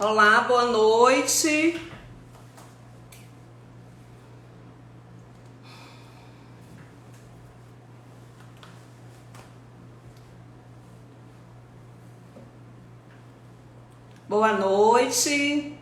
Olá, boa noite. Boa noite.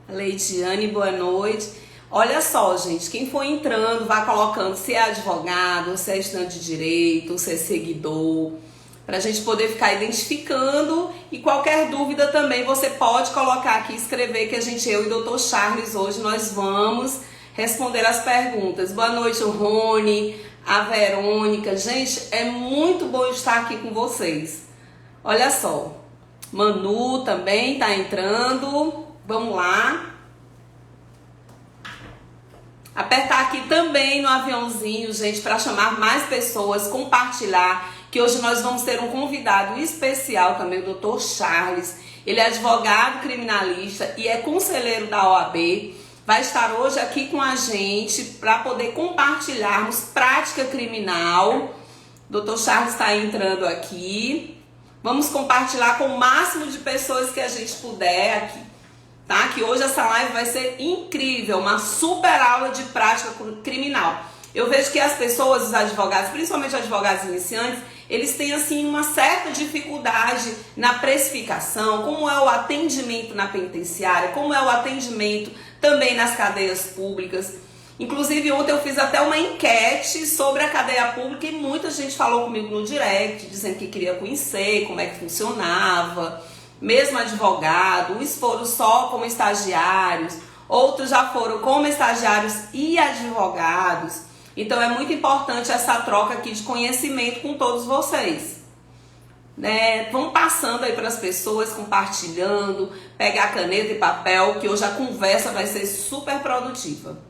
Leidiane, boa noite. Olha só, gente, quem for entrando, vai colocando se é advogado, se é estudante de direito, se é seguidor, para a gente poder ficar identificando. E qualquer dúvida também você pode colocar aqui, escrever, que eu e o Dr. Charles hoje nós vamos responder as perguntas. Boa noite, o Rony, a Verônica. Gente, é muito bom estar aqui com vocês. Olha só, Manu também tá entrando. Vamos lá. Apertar aqui também no aviãozinho, gente, para chamar mais pessoas, compartilhar, que hoje nós vamos ter um convidado especial também, o Dr. Charles. Ele é advogado criminalista e é conselheiro da OAB. Vai estar hoje aqui com a gente para poder compartilharmos prática criminal. O Dr. Charles está entrando aqui. Vamos compartilhar com o máximo de pessoas que a gente puder aqui, tá? Que hoje essa live vai ser incrível, uma super aula de prática criminal. Eu vejo que as pessoas, os advogados, principalmente advogados iniciantes, eles têm assim uma certa dificuldade na precificação, como é o atendimento na penitenciária, como é o atendimento também nas cadeias públicas. Inclusive ontem eu fiz até uma enquete sobre a cadeia pública e muita gente falou comigo no direct, dizendo que queria conhecer como é que funcionava. Mesmo advogado, uns foram só como estagiários, outros já foram como estagiários e advogados. Então é muito importante essa troca aqui de conhecimento com todos vocês. Vão passando aí para as pessoas, compartilhando, pegar caneta e papel, que hoje a conversa vai ser super produtiva.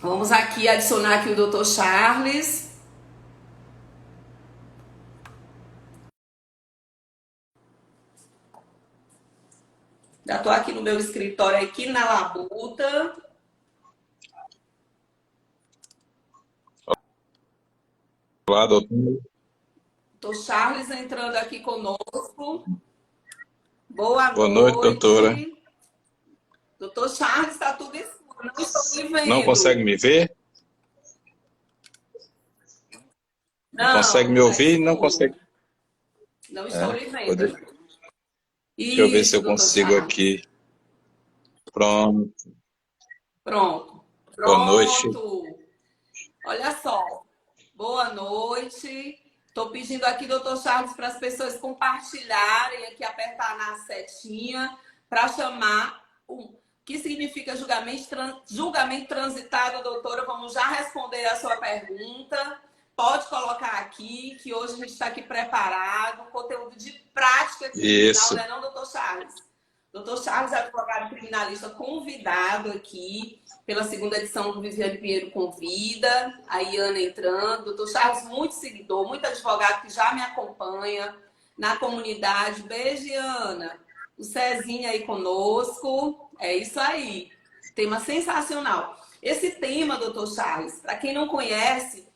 Vamos aqui adicionar aqui o Dr. Charles. Já estou aqui no meu escritório, aqui na Labuta. Olá, doutor. Dr. Charles entrando aqui conosco. Boa noite, doutora. Dr. Charles, está tudo escuro. Não estou me vendo. Não consegue me ver? Não consegue me ouvir? Não consegue. Não estou lhe vendo. Deixa eu ver se eu consigo Charles. Aqui. Pronto. Boa noite. Olha só. Boa noite. Estou pedindo aqui, Dr. Charles, para as pessoas compartilharem aqui, apertar na setinha para chamar o que significa julgamento transitado, doutora. Vamos já responder a sua pergunta. Pode colocar aqui, que hoje a gente está aqui preparado, conteúdo de prática criminal, não é não, doutor Charles? Doutor Charles é advogado criminalista convidado aqui pela segunda edição do Viviane Pinheiro Convida, a Iana entrando. Doutor Charles, muito seguidor, muito advogado que já me acompanha na comunidade. Beijo, Iana. O Cezinha aí conosco. É isso aí. Tema sensacional. Esse tema, doutor Charles, para quem não conhece,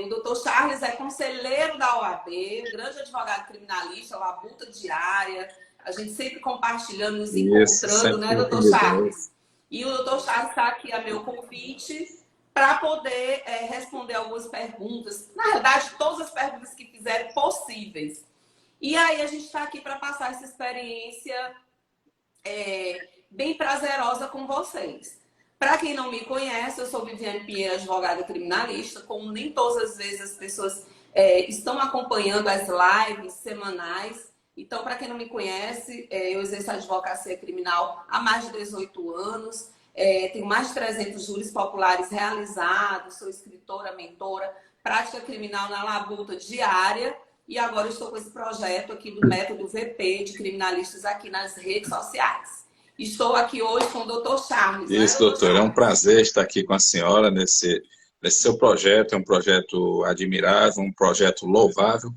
o doutor Charles é conselheiro da OAB, um grande advogado criminalista, labuta diária, a gente sempre compartilhando, nos encontrando, né, doutor Charles? E o doutor Charles está aqui a meu convite para poder responder algumas perguntas, na verdade, todas as perguntas que fizerem possíveis. E aí a gente está aqui para passar essa experiência bem prazerosa com vocês. Para quem não me conhece, eu sou Viviane Pinheiro, advogada criminalista. Como nem todas as vezes as pessoas estão acompanhando as lives semanais. Então, para quem não me conhece, eu exerço a advocacia criminal há mais de 18 anos. Tenho mais de 300 júris populares realizados. Sou escritora, mentora, prática criminal na labuta diária. E agora estou com esse projeto aqui do método VP de criminalistas aqui nas redes sociais. Estou aqui hoje com o Dr. Charles. Isso, doutor. É um prazer estar aqui com a senhora nesse seu projeto. É um projeto admirável, um projeto louvável,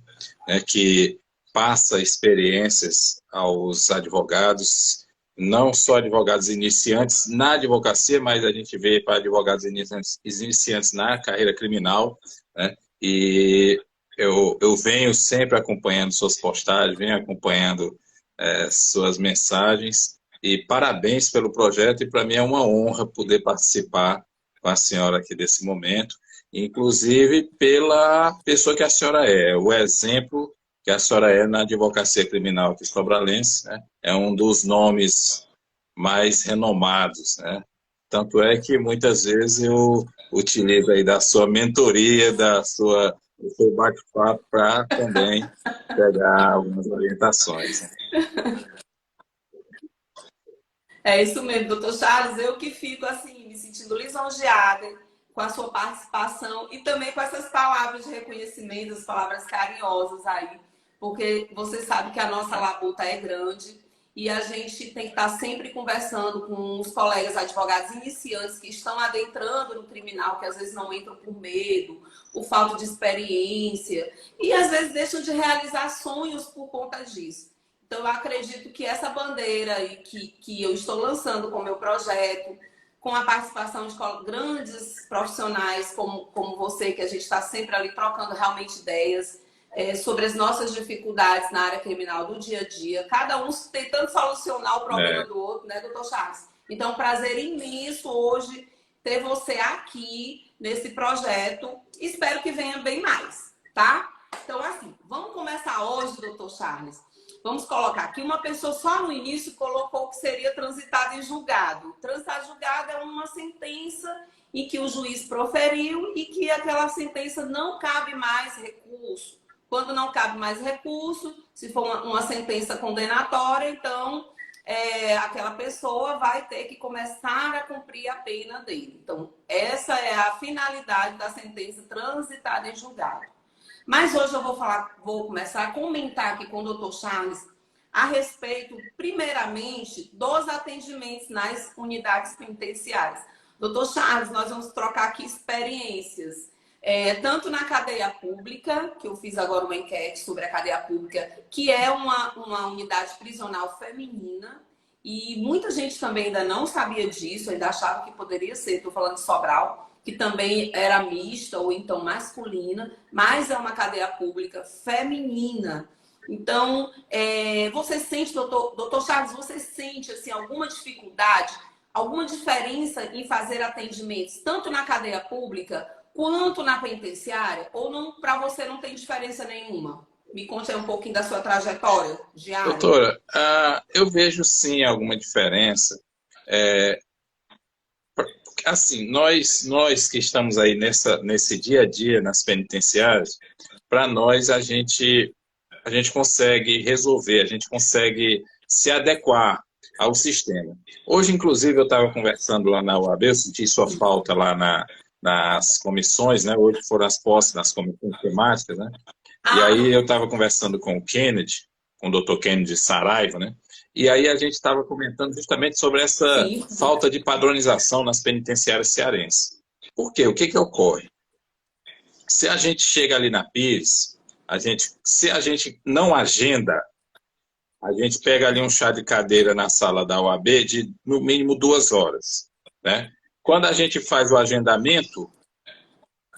né, que passa experiências aos advogados, não só advogados iniciantes na advocacia, mas a gente vê para advogados iniciantes na carreira criminal, né, e eu venho sempre acompanhando suas postagens, venho acompanhando suas mensagens, e parabéns pelo projeto, e para mim é uma honra poder participar com a senhora aqui desse momento, inclusive pela pessoa que a senhora é, o exemplo que a senhora é na advocacia criminal aqui sobralense, né? É um dos nomes mais renomados, né? Tanto é que muitas vezes eu utilizo aí da sua mentoria, do seu bate-papo para também pegar algumas orientações, né? É isso mesmo, doutor Charles. Eu que fico assim, me sentindo lisonjeada com a sua participação e também com essas palavras de reconhecimento, as palavras carinhosas aí, porque você sabe que a nossa labuta é grande e a gente tem que estar sempre conversando com os colegas advogados iniciantes que estão adentrando no criminal, que às vezes não entram por medo, por falta de experiência e às vezes deixam de realizar sonhos por conta disso. Então, eu acredito que essa bandeira aí que eu estou lançando com o meu projeto, com a participação de grandes profissionais como você, que a gente está sempre ali trocando realmente ideias sobre as nossas dificuldades na área criminal do dia a dia, cada um tentando solucionar o problema do outro, né, doutor Charles? Então, prazer imenso hoje ter você aqui nesse projeto. Espero que venha bem mais, tá? Então, assim, vamos começar hoje, doutor Charles. Vamos colocar aqui, uma pessoa só no início colocou que seria transitado em julgado. Transitado em julgado é uma sentença em que o juiz proferiu e que aquela sentença não cabe mais recurso. Quando não cabe mais recurso, se for uma sentença condenatória, então aquela pessoa vai ter que começar a cumprir a pena dele. Então, essa é a finalidade da sentença transitada em julgado. Mas hoje eu vou começar a comentar aqui com o doutor Charles a respeito, primeiramente, dos atendimentos nas unidades penitenciárias. Doutor Charles, nós vamos trocar aqui experiências, tanto na cadeia pública, que eu fiz agora uma enquete sobre a cadeia pública, que é uma unidade prisional feminina, e muita gente também ainda não sabia disso, ainda achava que poderia ser, estou falando de Sobral, que também era mista ou então masculina, mas é uma cadeia pública feminina. Então, você sente, doutor Charles, você sente assim, alguma dificuldade, alguma diferença em fazer atendimentos, tanto na cadeia pública quanto na penitenciária? Ou não, para você não tem diferença nenhuma? Me conte aí um pouquinho da sua trajetória diária. Doutora, eu vejo sim alguma diferença. Assim, nós que estamos aí nesse dia a dia nas penitenciárias, para nós a gente consegue resolver, a gente consegue se adequar ao sistema. Hoje, inclusive, eu estava conversando lá na UAB, eu senti sua falta lá nas comissões, né? Hoje foram as posses nas comissões temáticas, né? E aí eu estava conversando com o Kennedy, com o Dr. Kennedy Saraiva, né? E aí a gente estava comentando justamente sobre essa falta de padronização nas penitenciárias cearenses. Por quê? O que ocorre? Se a gente chega ali na Pires, se a gente não agenda, a gente pega ali um chá de cadeira na sala da UAB de, no mínimo, 2 horas, né? Quando a gente faz o agendamento,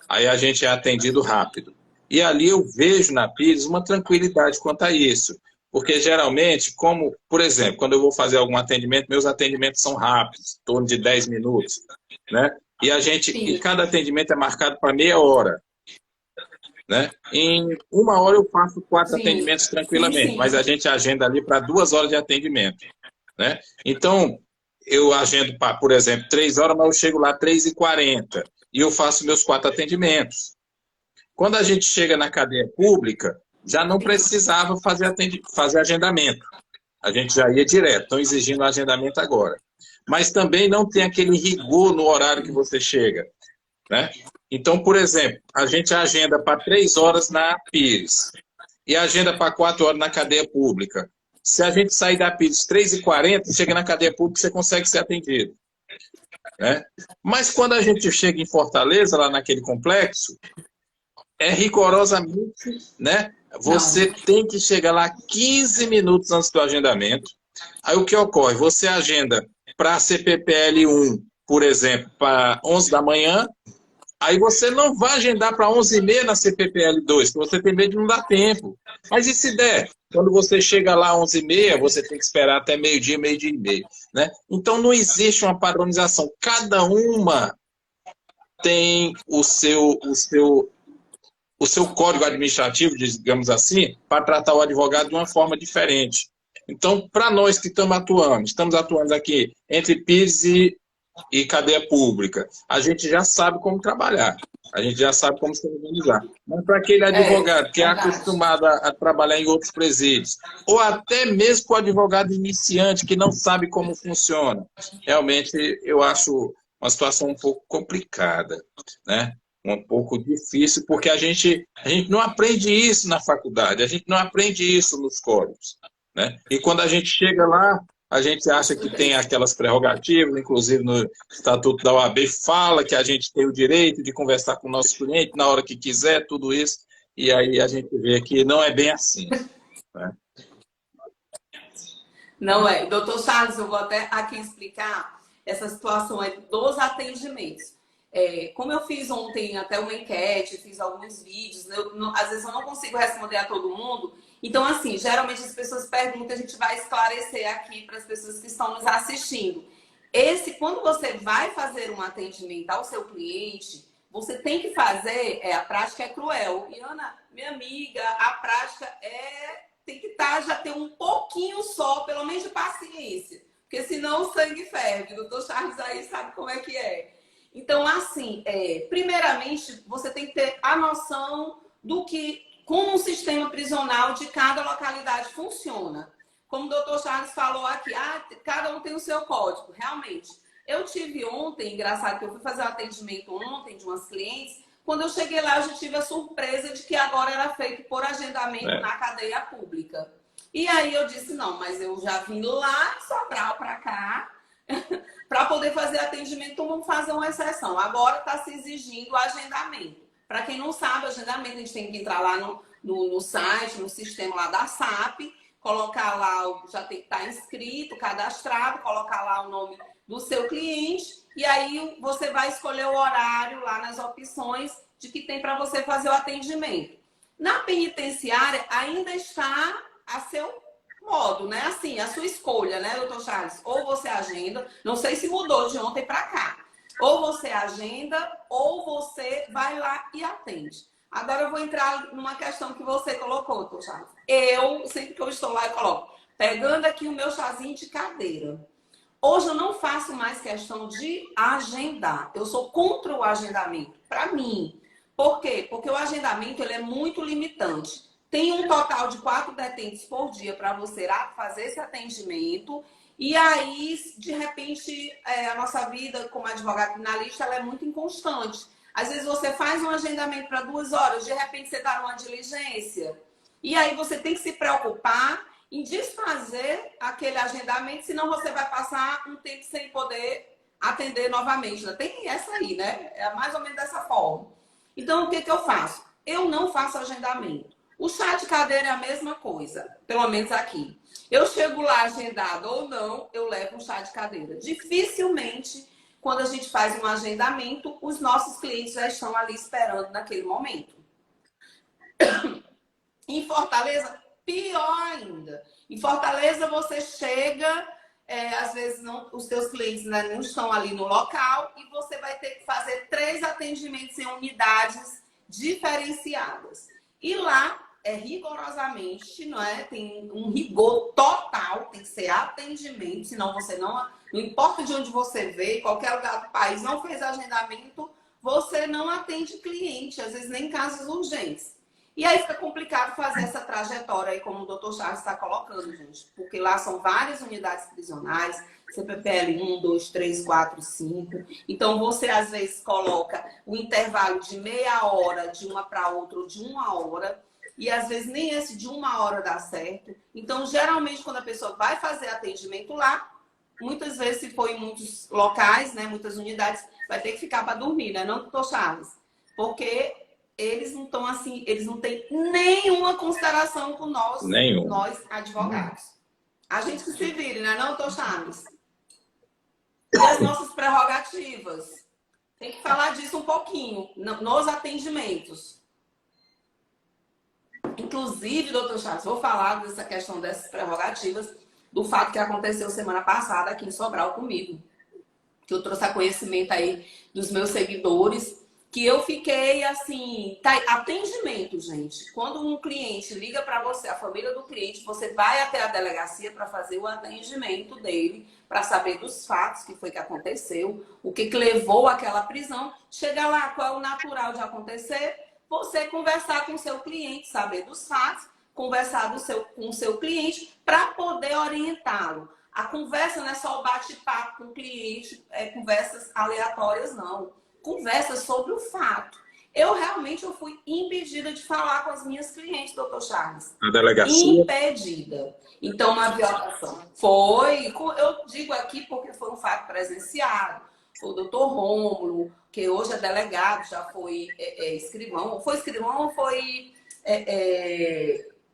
aí a gente é atendido rápido. E ali eu vejo na Pires uma tranquilidade quanto a isso. Porque, geralmente, como, por exemplo, quando eu vou fazer algum atendimento, meus atendimentos são rápidos, em torno de 10 minutos, né? E cada atendimento é marcado para meia hora, né? Em 1 hora eu faço 4 atendimentos tranquilamente, mas a gente agenda ali para 2 horas de atendimento, né? Então, eu agendo para, por exemplo, 3 horas, mas eu chego lá 3h40 e eu faço meus 4 atendimentos. Quando a gente chega na cadeia pública, já não precisava fazer agendamento. A gente já ia direto, estão exigindo agendamento agora. Mas também não tem aquele rigor no horário que você chega, né? Então, por exemplo, a gente agenda para 3 horas na Pires e agenda para 4 horas na cadeia pública. Se a gente sair da Pires 3h40, chega na cadeia pública, você consegue ser atendido, né? Mas quando a gente chega em Fortaleza, lá naquele complexo, é rigorosamente, né? Você tem que chegar lá 15 minutos antes do agendamento. Aí o que ocorre? Você agenda para a CPPL 1, por exemplo, para 11 da manhã, Aí você não vai agendar para 11h30 na CPPL2, porque você tem medo de não dar tempo. Mas e se der? Quando você chega lá às 11h30, você tem que esperar até meio-dia, meio-dia e meio. Né? Então não existe uma padronização. Cada uma tem o seu código administrativo, digamos assim, para tratar o advogado de uma forma diferente. Então, para nós que estamos atuando aqui entre PIS e cadeia pública, a gente já sabe como trabalhar, a gente já sabe como se organizar. Mas para aquele advogado que é Verdade. acostumado a trabalhar em outros presídios, ou até mesmo para o advogado iniciante que não sabe como funciona, realmente eu acho uma situação um pouco complicada, né? Um pouco difícil, porque a gente não aprende isso na faculdade, a gente não aprende isso nos códigos, né? E quando a gente chega lá, a gente acha que tem aquelas prerrogativas, inclusive no Estatuto da OAB fala que a gente tem o direito de conversar com o nosso cliente na hora que quiser, tudo isso, e aí a gente vê que não é bem assim, né? Não é. Doutor Charles, eu vou até aqui explicar essa situação dos atendimentos. Como eu fiz ontem até uma enquete, fiz alguns vídeos, né, às vezes eu não consigo responder a todo mundo. Então, assim, geralmente as pessoas perguntam, a gente vai esclarecer aqui para as pessoas que estão nos assistindo. Quando você vai fazer um atendimento ao seu cliente, você tem que fazer, a prática é cruel. E Ana, minha amiga, a prática tem que já ter um pouquinho só, pelo menos de paciência. Porque senão o sangue ferve. O doutor Charles aí sabe como é que é. Então, assim, primeiramente, você tem que ter a noção do que, como um sistema prisional de cada localidade funciona. Como o doutor Charles falou aqui, cada um tem o seu código. Realmente. Eu tive ontem, engraçado que eu fui fazer um atendimento ontem de umas clientes, quando eu cheguei lá, eu já tive a surpresa de que agora era feito por agendamento na cadeia pública. E aí eu disse, não, mas eu já vim lá em Sobral para cá, para poder fazer atendimento, então vamos fazer uma exceção. Agora está se exigindo agendamento. Para quem não sabe, agendamento, a gente tem que entrar lá no site, no sistema lá da SAP, colocar lá, já tem que estar inscrito, cadastrado, colocar lá o nome do seu cliente, e aí você vai escolher o horário lá nas opções de que tem para você fazer o atendimento. Na penitenciária, ainda está a seu modo, né? Assim, a sua escolha, né, doutor Charles? Ou você agenda, não sei se mudou de ontem para cá. Ou você agenda, ou você vai lá e atende. Agora eu vou entrar numa questão que você colocou, doutor Charles. Sempre que eu estou lá, eu coloco, pegando aqui o meu chazinho de cadeira. Hoje eu não faço mais questão de agendar. Eu sou contra o agendamento, para mim. Por quê? Porque o agendamento ele é muito limitante. Tem um total de 4 detentes por dia para você fazer esse atendimento. E aí, de repente, a nossa vida como advogado criminalista ela é muito inconstante. Às vezes você faz um agendamento para 2 horas, de repente você está numa diligência. E aí você tem que se preocupar em desfazer aquele agendamento, senão você vai passar um tempo sem poder atender novamente. Tem essa aí, né? É mais ou menos dessa forma. Então, o que eu faço? Eu não faço agendamento. O chá de cadeira é a mesma coisa, pelo menos aqui. Eu chego lá agendado ou não, eu levo um chá de cadeira. Dificilmente, quando a gente faz um agendamento, os nossos clientes já estão ali esperando naquele momento. Em Fortaleza, pior ainda. Em Fortaleza, você chega, às vezes os seus clientes não estão ali no local e você vai ter que fazer 3 atendimentos em unidades diferenciadas. E lá, rigorosamente, não é? Tem um rigor total, tem que ser atendimento, senão você não importa de onde você veio, qualquer lugar do país, não fez agendamento, você não atende cliente, às vezes nem casos urgentes. E aí fica complicado fazer essa trajetória aí, como o doutor Charles está colocando, gente. Porque lá são várias unidades prisionais, CPPL 1, 2, 3, 4, 5. Então, você às vezes coloca o intervalo de meia hora de uma para outra, ou de 1 hora. E às vezes nem esse de 1 hora dá certo. Então, geralmente, quando a pessoa vai fazer atendimento lá, muitas vezes, se for em muitos locais, né, muitas unidades, vai ter que ficar para dormir, né? Não, doutor Charles? Porque eles não estão assim, eles não têm nenhuma consideração com nós advogados. A gente que se vire, né, não, doutor Charles? E as nossas prerrogativas. Tem que falar disso um pouquinho nos atendimentos. Inclusive, doutor Charles, vou falar dessa questão dessas prerrogativas, do fato que aconteceu semana passada aqui em Sobral comigo, que eu trouxe a conhecimento aí dos meus seguidores, que eu fiquei assim, atendimento, gente. Quando um cliente liga para você, a família do cliente, você vai até a delegacia para fazer o atendimento dele, para saber dos fatos, que foi que aconteceu, o que levou àquela prisão. Chega lá, qual é o natural de acontecer? Você conversar com o seu cliente, saber dos fatos, conversar com o seu cliente para poder orientá-lo. A conversa não é só o bate-papo com o cliente, conversas aleatórias, não. Conversas sobre o fato. Eu fui impedida de falar com as minhas clientes, doutor Charles. Na delegacia? Impedida. Então, uma violação. Foi, eu digo aqui porque foi um fato presenciado. Foi o doutor Rômulo, que hoje é delegado, já foi escrivão. Foi escrivão ou foi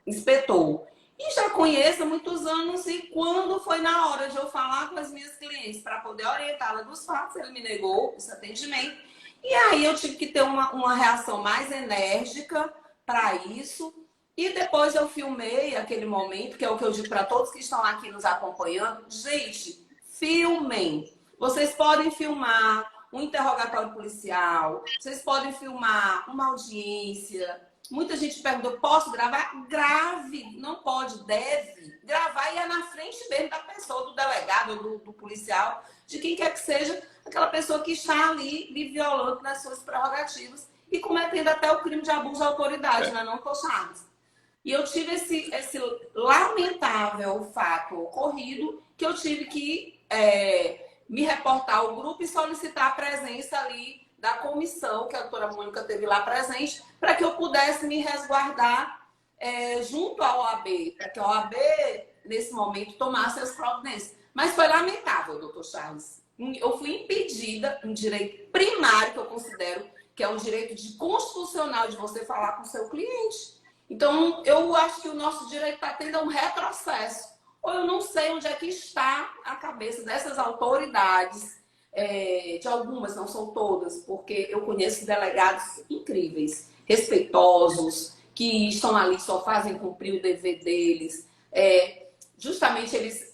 inspetor? E já conheço há muitos anos, e quando foi na hora de eu falar com as minhas clientes para poder orientá-la dos fatos, ele me negou esse atendimento. E aí eu tive que ter uma reação mais enérgica para isso. E depois eu filmei aquele momento, que é o que eu digo para todos que estão aqui nos acompanhando. Gente, filmem. Vocês podem filmar um interrogatório policial, vocês podem filmar uma audiência. Muita gente perguntou, posso gravar? Grave, não pode, deve gravar, e é na frente mesmo da pessoa, do delegado, do policial, de quem quer que seja, aquela pessoa que está ali lhe violando nas suas prerrogativas e cometendo até o crime de abuso de autoridade, né, não, doutor Charles? E eu tive esse lamentável fato ocorrido, que eu tive que me reportar ao grupo e solicitar a presença ali da comissão, que a doutora Mônica teve lá presente, para que eu pudesse me resguardar junto à OAB, para que a OAB, nesse momento, tomasse as providências. Mas foi lamentável, doutor Charles. Eu fui impedida, um direito primário, que eu considero que é um direito constitucional de você falar com o seu cliente. Então, eu acho que o nosso direito está tendo um retrocesso. Ou eu não sei onde é que está a cabeça dessas autoridades, de algumas, não são todas, porque eu conheço delegados incríveis, respeitosos, que estão ali, só fazem cumprir o dever deles. Justamente eles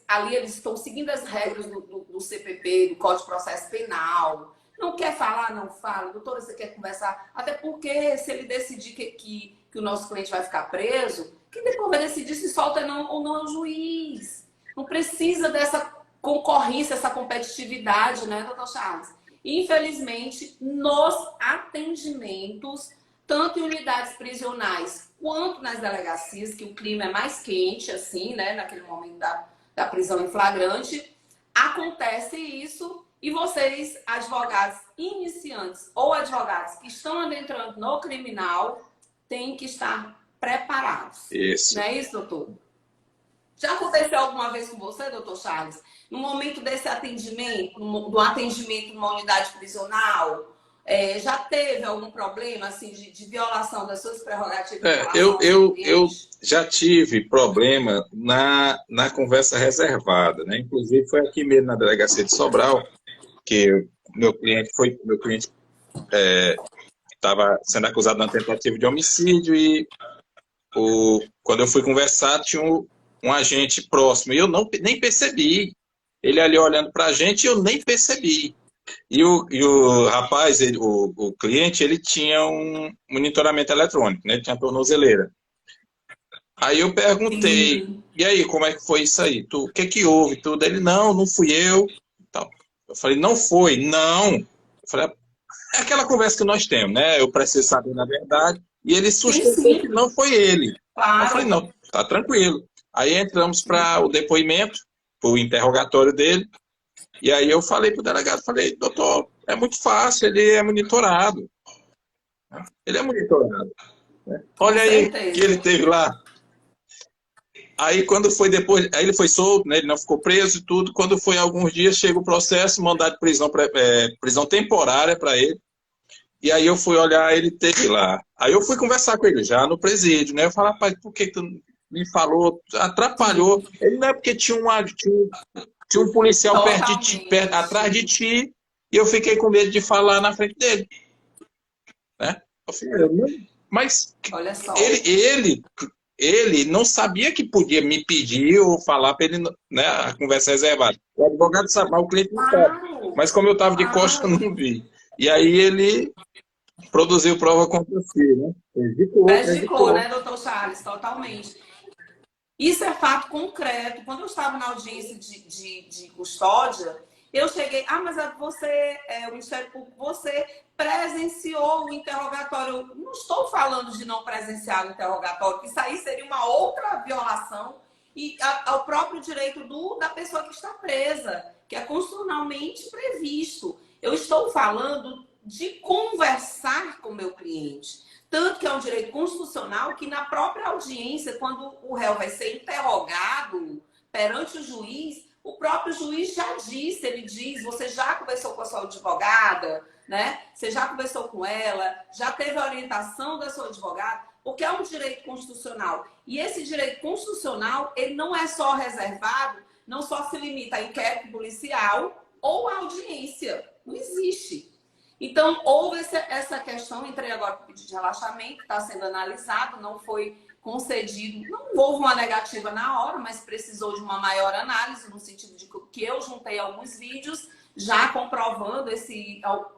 estão seguindo as regras do CPP, do Código de Processo Penal. Não quer falar, não fala. Doutora, você quer conversar? Até porque se ele decidir que o nosso cliente vai ficar preso, quem depois vai decidir se solta ou não é o juiz. Não precisa dessa concorrência, essa competitividade, né, doutor Charles? Infelizmente, nos atendimentos, tanto em unidades prisionais quanto nas delegacias, que o clima é mais quente, assim, né, naquele momento da prisão em flagrante, acontece isso, e vocês, advogados iniciantes ou advogados que estão adentrando no criminal, têm que estar preparados. Isso. Não é isso, doutor? Já aconteceu alguma vez com você, doutor Charles? No momento desse atendimento, do atendimento numa unidade prisional, já teve algum problema assim, de violação das suas prerrogativas? Eu já tive problema na conversa reservada, né? Inclusive foi aqui mesmo na delegacia de Sobral, que meu cliente estava sendo acusado de uma tentativa de homicídio, e quando eu fui conversar, tinha um agente próximo, e eu nem percebi. Ele ali olhando para a gente, eu nem percebi. E o rapaz, o cliente, ele tinha um monitoramento eletrônico, né? Ele tinha tornozeleira. Aí eu perguntei, e aí, como é que foi isso aí? O que houve? Tudo. Ele, não fui eu. Eu falei, não foi? Não. Eu falei, é aquela conversa que nós temos, né? Eu preciso saber na verdade. E ele sustentou que não foi ele. Claro. Eu falei, não, tá tranquilo. Aí entramos para o depoimento, para o interrogatório dele. E aí eu falei para o delegado, doutor, é muito fácil, ele é monitorado. Ele é monitorado. Olha aí que ele teve lá. Aí quando foi depois, aí ele foi solto, né? Ele não ficou preso e tudo. Quando foi alguns dias, chega o processo, mandado de prisão temporária para ele. E aí eu fui olhar, ele teve lá. Aí eu fui conversar com ele já no presídio, né? Eu falei, rapaz, por que tu me falou? Atrapalhou. Ele não é porque tinha um policial atrás de ti, E eu fiquei com medo de falar na frente dele, né? Eu falei, mas Olha só. ele não sabia que podia me pedir ou falar para ele, né, a conversa reservada. O advogado sabe, mas o cliente não sabe. Claro, Mas como eu estava de costa, eu claro. não vi. E aí ele produziu prova contra si, né? Prejudicou, Prejudicou. né, doutor Charles? Totalmente. Isso é fato concreto. Quando eu estava na audiência de custódia, eu cheguei, mas você, o Ministério Público, você presenciou o interrogatório. Eu não estou falando de não presenciar o interrogatório, porque isso aí seria uma outra violação e ao próprio direito da pessoa que está presa, que é constitucionalmente previsto. Eu estou falando de conversar com o meu cliente. Tanto que é um direito constitucional que na própria audiência, quando o réu vai ser interrogado perante o juiz, o próprio juiz já disse, ele diz, você já conversou com a sua advogada, né? Você já conversou com ela, já teve a orientação da sua advogada, porque é um direito constitucional. E esse direito constitucional, ele não é só reservado, não só se limita a inquérito policial ou a audiência. Não existe. Então, houve essa questão, entrei agora com o pedido de relaxamento, está sendo analisado, não foi concedido, não houve uma negativa na hora, mas precisou de uma maior análise, no sentido de que eu juntei alguns vídeos, já comprovando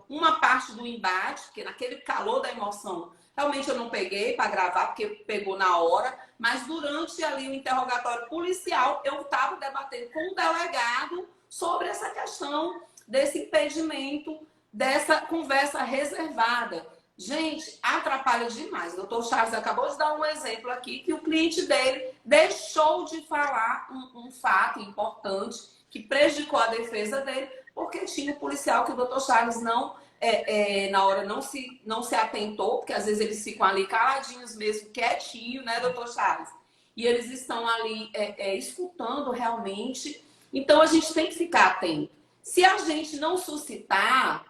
uma parte do embate, porque naquele calor da emoção, realmente eu não peguei para gravar, porque pegou na hora, mas durante ali o interrogatório policial, eu estava debatendo com o delegado sobre essa questão desse impedimento, dessa conversa reservada. Gente, atrapalha demais. O doutor Charles acabou de dar um exemplo aqui que o cliente dele deixou de falar um fato importante que prejudicou a defesa dele porque tinha um policial que o doutor Charles na hora não se atentou, porque às vezes eles ficam ali caladinhos mesmo, quietinho, né, doutor Charles? E eles estão ali escutando realmente. Então a gente tem que ficar atento. Se a gente não suscitar,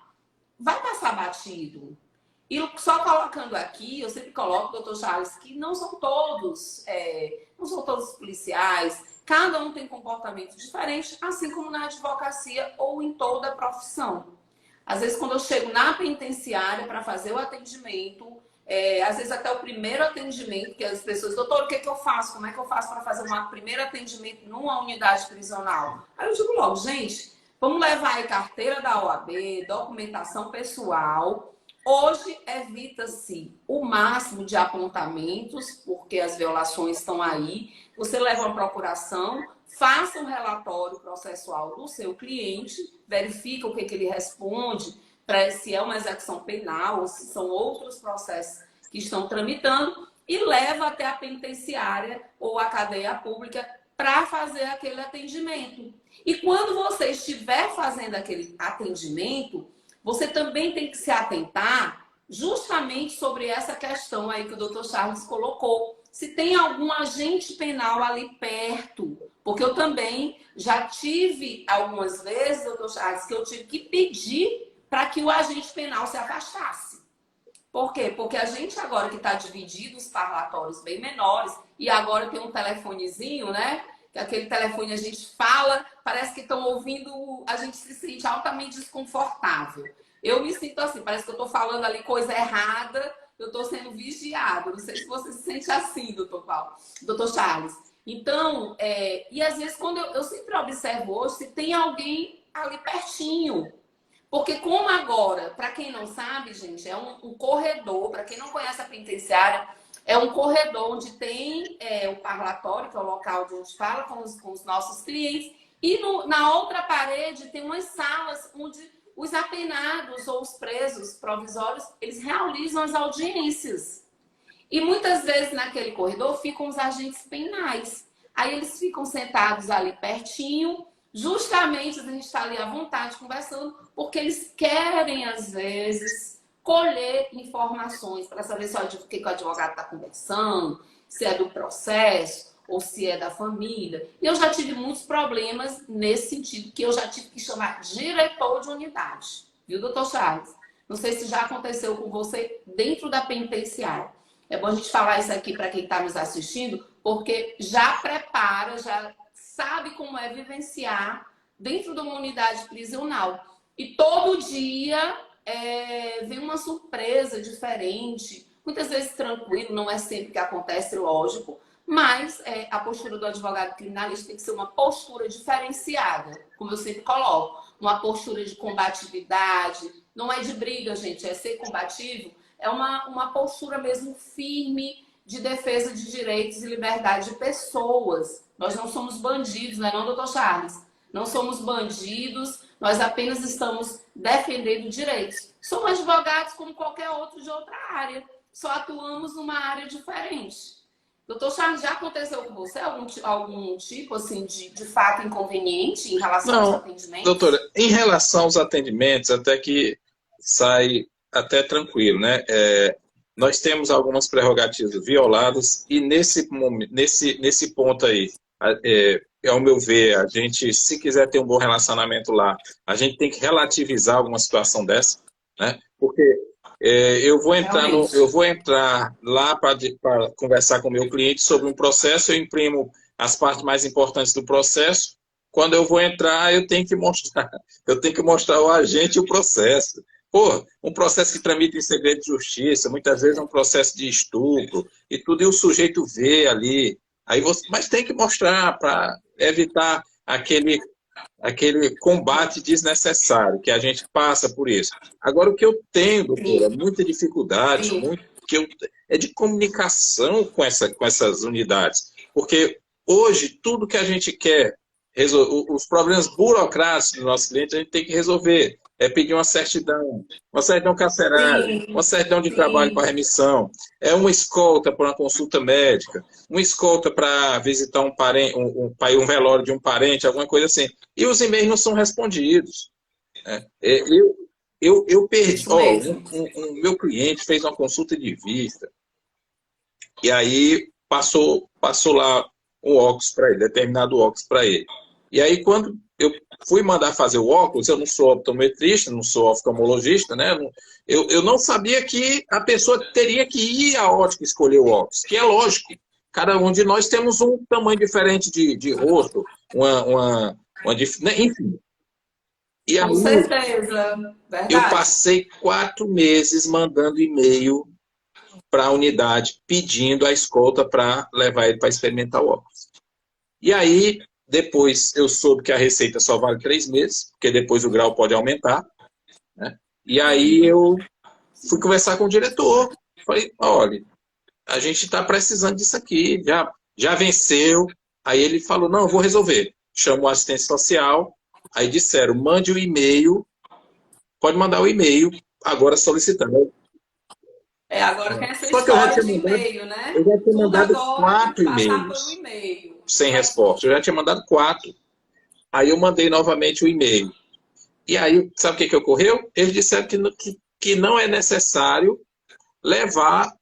vai passar batido. E só colocando aqui, eu sempre coloco, doutor Charles, que não são todos policiais, cada um tem comportamento diferente, assim como na advocacia ou em toda a profissão. Às vezes, quando eu chego na penitenciária para fazer o atendimento, às vezes até o primeiro atendimento, que as pessoas, doutor, o que eu faço? Como é que eu faço para fazer um primeiro atendimento numa unidade prisional? Aí eu digo logo, gente, vamos levar aí carteira da OAB, documentação pessoal. Hoje evita-se o máximo de apontamentos, porque as violações estão aí. Você leva uma procuração, faça um relatório processual do seu cliente, verifica o que ele responde, se é uma execução penal ou se são outros processos que estão tramitando, e leva até a penitenciária ou a cadeia pública para fazer aquele atendimento. E quando você estiver fazendo aquele atendimento, você também tem que se atentar justamente sobre essa questão aí que o doutor Charles colocou. Se tem algum agente penal ali perto, porque eu também já tive algumas vezes, doutor Charles, que eu tive que pedir para que o agente penal se afastasse. Por quê? Porque a gente agora que está dividido, os parlatórios bem menores, e agora tem um telefonezinho, né? Que aquele telefone a gente fala, parece que estão ouvindo, a gente se sente altamente desconfortável. Eu me sinto assim, parece que eu estou falando ali coisa errada, eu estou sendo vigiado. Não sei se você se sente assim, doutor Charles. Então, e às vezes quando eu sempre observo hoje se tem alguém ali pertinho. Porque como agora, para quem não sabe, gente, é um corredor, para quem não conhece a penitenciária, é um corredor onde tem o parlatório, que é o local onde a gente fala com os nossos clientes, e na outra parede tem umas salas onde os apenados ou os presos provisórios, eles realizam as audiências. E muitas vezes naquele corredor ficam os agentes penais. Aí eles ficam sentados ali pertinho, justamente a gente está ali à vontade conversando, porque eles querem, às vezes, colher informações para saber o que o advogado está conversando, se é do processo ou se é da família. E eu já tive muitos problemas nesse sentido, que eu já tive que chamar diretor de unidade. Viu, doutor Charles? Não sei se já aconteceu com você dentro da penitenciária. É bom a gente falar isso aqui para quem está nos assistindo, porque já prepara, já sabe como é vivenciar dentro de uma unidade prisional. E todo dia vem uma surpresa diferente, muitas vezes tranquilo, não é sempre que acontece, lógico, mas a postura do advogado criminalista tem que ser uma postura diferenciada, como eu sempre coloco, uma postura de combatividade, não é de briga, gente, é ser combativo, é uma postura mesmo firme de defesa de direitos e liberdade de pessoas. Nós não somos bandidos, não é não, doutor Charles? Não somos bandidos, nós apenas estamos defendendo direitos. Somos advogados como qualquer outro de outra área, só atuamos numa área diferente. Doutor Charles, já aconteceu com você algum tipo assim, de fato inconveniente em relação aos Não, atendimentos? doutora, em relação aos atendimentos, até que sai até tranquilo, né? Nós temos algumas prerrogativas violadas e nesse ponto aí, ao meu ver, a gente, se quiser ter um bom relacionamento lá, a gente tem que relativizar alguma situação dessa, né? Porque eu vou entrar lá para conversar com o meu cliente sobre um processo, eu imprimo as partes mais importantes do processo. Quando eu vou entrar, eu tenho que mostrar ao agente o processo. Pô, um processo que tramita em segredo de justiça, muitas vezes é um processo de estupro e tudo, e o sujeito vê ali. Mas tem que mostrar para evitar aquele combate desnecessário, que a gente passa por isso. Agora, o que eu tenho, doutora, Sim, muita dificuldade, sim. é de comunicação com essas unidades. Porque hoje, tudo que a gente quer os problemas burocráticos do nosso cliente, a gente tem que resolver. É pedir uma certidão carcerária, uma Sim, certidão de trabalho para sim. remissão, é uma escolta para uma consulta médica, uma escolta para visitar um parente, para ir um velório de um parente, alguma coisa assim. E os e-mails não são respondidos. Né? Eu perdi. Isso Ó, mesmo. meu cliente fez uma consulta de vista, e aí passou lá um óculos para ele, determinado óculos para ele. E aí, quando eu fui mandar fazer o óculos, eu não sou optometrista, não sou oftalmologista, né? Eu não sabia que a pessoa teria que ir à ótica escolher o óculos, que é lógico. Cada um de nós temos um tamanho diferente de rosto, né? Enfim. E Com aí, certeza. eu Verdade. passei 4 meses mandando e-mail para a unidade pedindo a escolta para levar ele para experimentar o óculos. E aí, depois eu soube que a receita só vale 3 meses, porque depois o grau pode aumentar. Né? E aí eu fui conversar com o diretor. Falei, olha, a gente está precisando disso aqui, já venceu. Aí ele falou, não, eu vou resolver. Chamou a assistência social, aí disseram, mande o e-mail, pode mandar o e-mail, agora solicitando. Agora tem essa Só que eu já história tinha de mandado, e-mail, né? eu já tinha Tudo mandado agora tem que 4 passar por um e-mails e-mail. sem resposta. Eu já tinha mandado 4. Aí eu mandei novamente o e-mail. E aí, sabe o que ocorreu? Eles disseram que não é necessário levar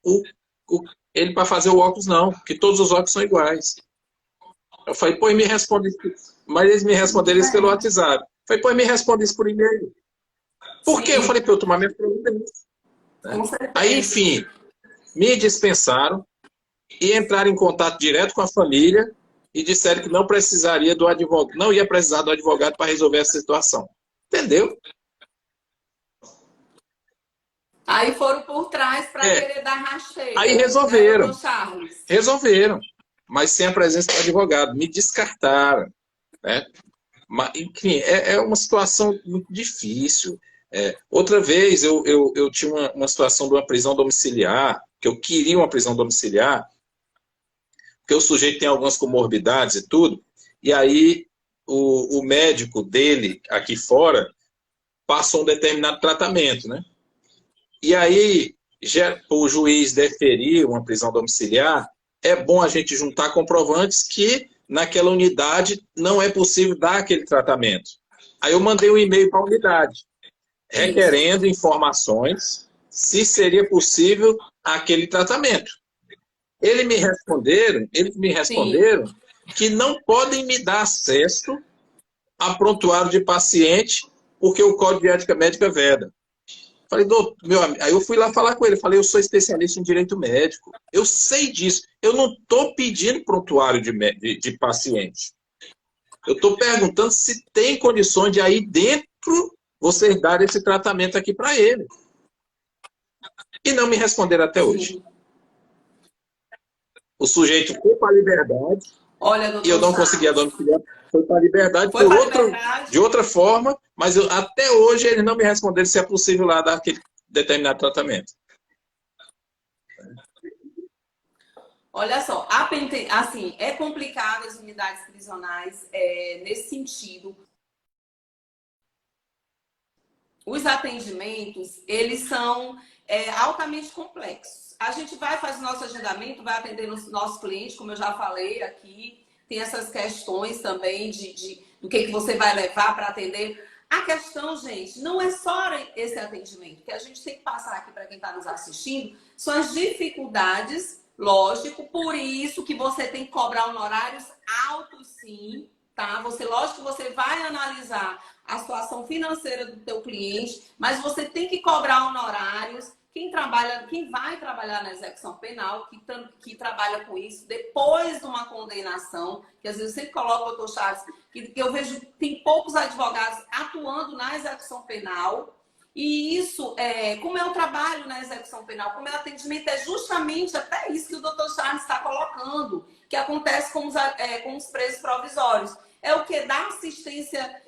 ele para fazer o óculos, não, que todos os óculos são iguais. Eu falei, pô, me responde isso. Mas eles me responderam isso pelo Diferente. WhatsApp. Eu falei, pô, me responde isso por e-mail. Por quê? Eu falei, Sim, para eu tomar minha providência. Né? com Aí, certeza. enfim, me dispensaram e entraram em contato direto com a família e disseram que não precisaria do advogado, não ia precisar do advogado para resolver essa situação. Entendeu? Aí foram por trás para É, querer dar aí rasteira, né, doutor resolveram, Charles? resolveram, mas sem a presença do advogado, me descartaram, né? Mas, enfim, é uma situação muito difícil. Outra vez eu tinha uma situação de uma prisão domiciliar, que eu queria uma prisão domiciliar, porque o sujeito tem algumas comorbidades e tudo, e aí o médico dele, aqui fora, passou um determinado tratamento, né? E aí, o juiz deferir uma prisão domiciliar, é bom a gente juntar comprovantes que naquela unidade não é possível dar aquele tratamento. Aí eu mandei um e-mail para a unidade, Isso. requerendo informações se seria possível aquele tratamento. Eles me Sim. responderam que não podem me dar acesso a prontuário de paciente porque o Código de Ética Médica veda. Falei, doutor, meu amigo, aí eu fui lá falar com ele, falei, eu sou especialista em direito médico, eu sei disso, eu não estou pedindo prontuário de paciente. Eu estou perguntando se tem condições de aí dentro vocês darem esse tratamento aqui para ele. E não me responderam até hoje. Sim. O sujeito foi para a liberdade. Olha, E eu não doutor consegui a Charles, domiciliar. Foi para a liberdade foi para a liberdade. de outra forma, mas até hoje eles não me responderam se é possível lá dar aquele determinado tratamento. Olha só, assim, é complicado as unidades prisionais nesse sentido. Os atendimentos, eles são altamente complexos. A gente vai fazer nosso agendamento, vai atender os nossos clientes, como eu já falei aqui, tem essas questões também do que você vai levar para atender. A questão, gente, não é só esse atendimento, que a gente tem que passar aqui para quem está nos assistindo, são as dificuldades, lógico, por isso que você tem que cobrar honorários altos, sim, tá? Lógico que você vai analisar a situação financeira do teu cliente, mas você tem que cobrar honorários. Quem vai trabalhar na execução penal, que trabalha com isso, depois de uma condenação, que às vezes eu sempre coloco, doutor Charles, que eu vejo que tem poucos advogados atuando na execução penal, e isso, como é o trabalho na execução penal, como é o atendimento, é justamente até isso que o doutor Charles está colocando, que acontece com os presos provisórios. É o que dá assistência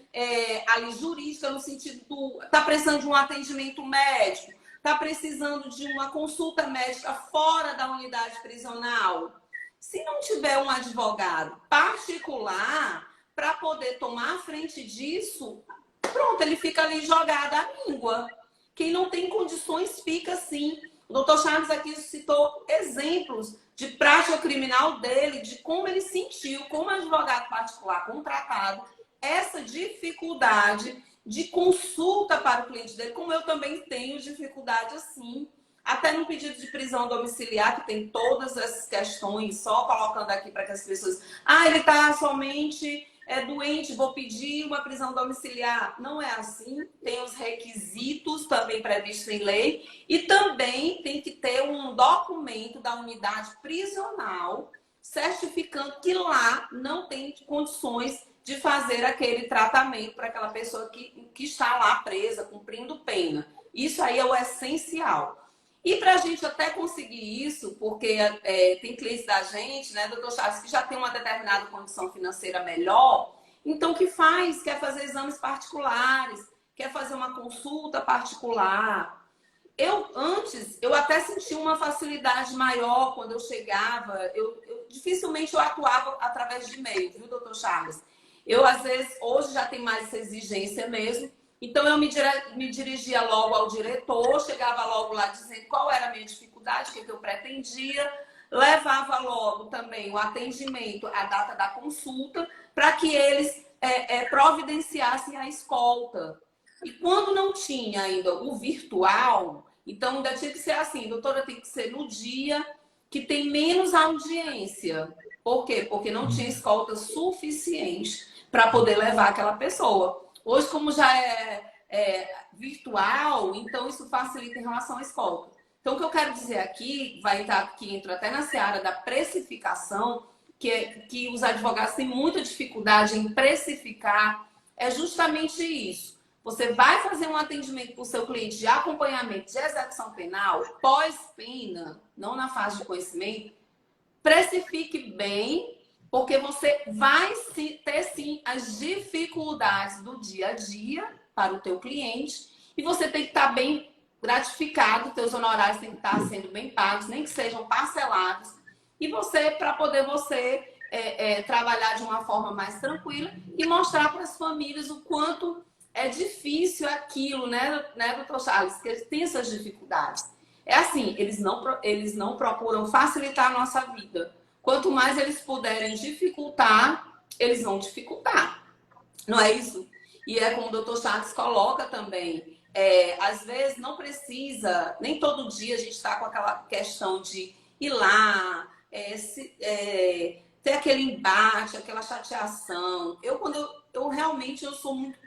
ali jurídica, no sentido está precisando de um atendimento médico, está precisando de uma consulta médica fora da unidade prisional. Se não tiver um advogado particular para poder tomar a frente disso, pronto, ele fica ali jogado à língua. Quem não tem condições fica assim. O doutor Charles aqui citou exemplos de prática criminal dele, de como ele sentiu, como advogado particular contratado, essa dificuldade de consulta para o cliente dele, como eu também tenho dificuldade assim, até no pedido de prisão domiciliar, que tem todas essas questões, só colocando aqui para que as pessoas... ele está somente doente, vou pedir uma prisão domiciliar. Não é assim, tem os requisitos também previstos em lei e também tem que ter um documento da unidade prisional certificando que lá não tem condições de fazer aquele tratamento para aquela pessoa que está lá presa, cumprindo pena. Isso aí é o essencial. E para a gente até conseguir isso, porque tem clientes da gente, né, doutor Charles, que já tem uma determinada condição financeira melhor, então que quer fazer exames particulares, quer fazer uma consulta particular. Eu até senti uma facilidade maior quando eu chegava, dificilmente eu atuava através de e-mail, viu, doutor Charles? Eu, às vezes, hoje já tem mais essa exigência mesmo. Então, eu me dirigia logo ao diretor, chegava logo lá dizendo qual era a minha dificuldade, o que eu pretendia, levava logo também o atendimento, a data da consulta, para que eles providenciassem a escolta. E quando não tinha ainda o virtual, então ainda tinha que ser assim, doutora, tem que ser no dia que tem menos audiência. Por quê? Porque não tinha escolta suficiente para poder levar aquela pessoa. Hoje, como já é virtual, então isso facilita em relação à escolta. Então, o que eu quero dizer aqui, que entra até na seara da precificação, que os advogados têm muita dificuldade em precificar, é justamente isso. Você vai fazer um atendimento para o seu cliente de acompanhamento de execução penal, pós-pena, não na fase de conhecimento, precifique bem, porque você vai ter sim as dificuldades do dia a dia para o teu cliente e você tem que estar bem gratificado, teus honorários têm que estar sendo bem pagos, nem que sejam parcelados, e para poder trabalhar de uma forma mais tranquila e mostrar para as famílias o quanto é difícil aquilo, né, doutor Charles, que eles têm essas dificuldades. É assim, eles não procuram facilitar a nossa vida. Quanto mais eles puderem dificultar, eles vão dificultar. Não é isso? E é como o doutor Charles coloca também. Às vezes não precisa, nem todo dia a gente está com aquela questão de ir lá, ter aquele embate, aquela chateação. Eu realmente sou muito...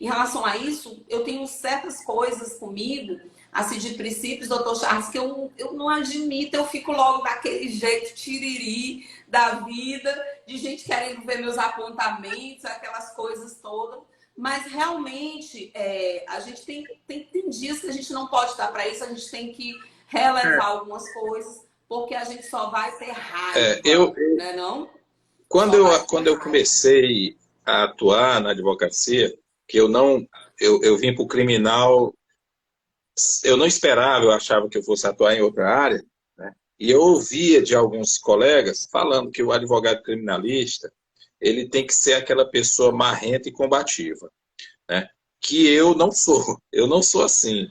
em relação a isso, eu tenho certas coisas comigo, assim, de princípios, doutor Charles, que eu não admito, eu fico logo daquele jeito tiriri da vida, de gente querendo ver meus apontamentos, aquelas coisas todas. Mas realmente a gente tem dias que a gente não pode dar para isso, a gente tem que relevar algumas coisas, porque a gente só vai ter raiva, né não? Quando eu comecei a atuar na advocacia, que eu vim para o criminal, eu não esperava, eu achava que eu fosse atuar em outra área, né? E eu ouvia de alguns colegas falando que o advogado criminalista, ele tem que ser aquela pessoa marrenta e combativa, né? Que eu não sou assim.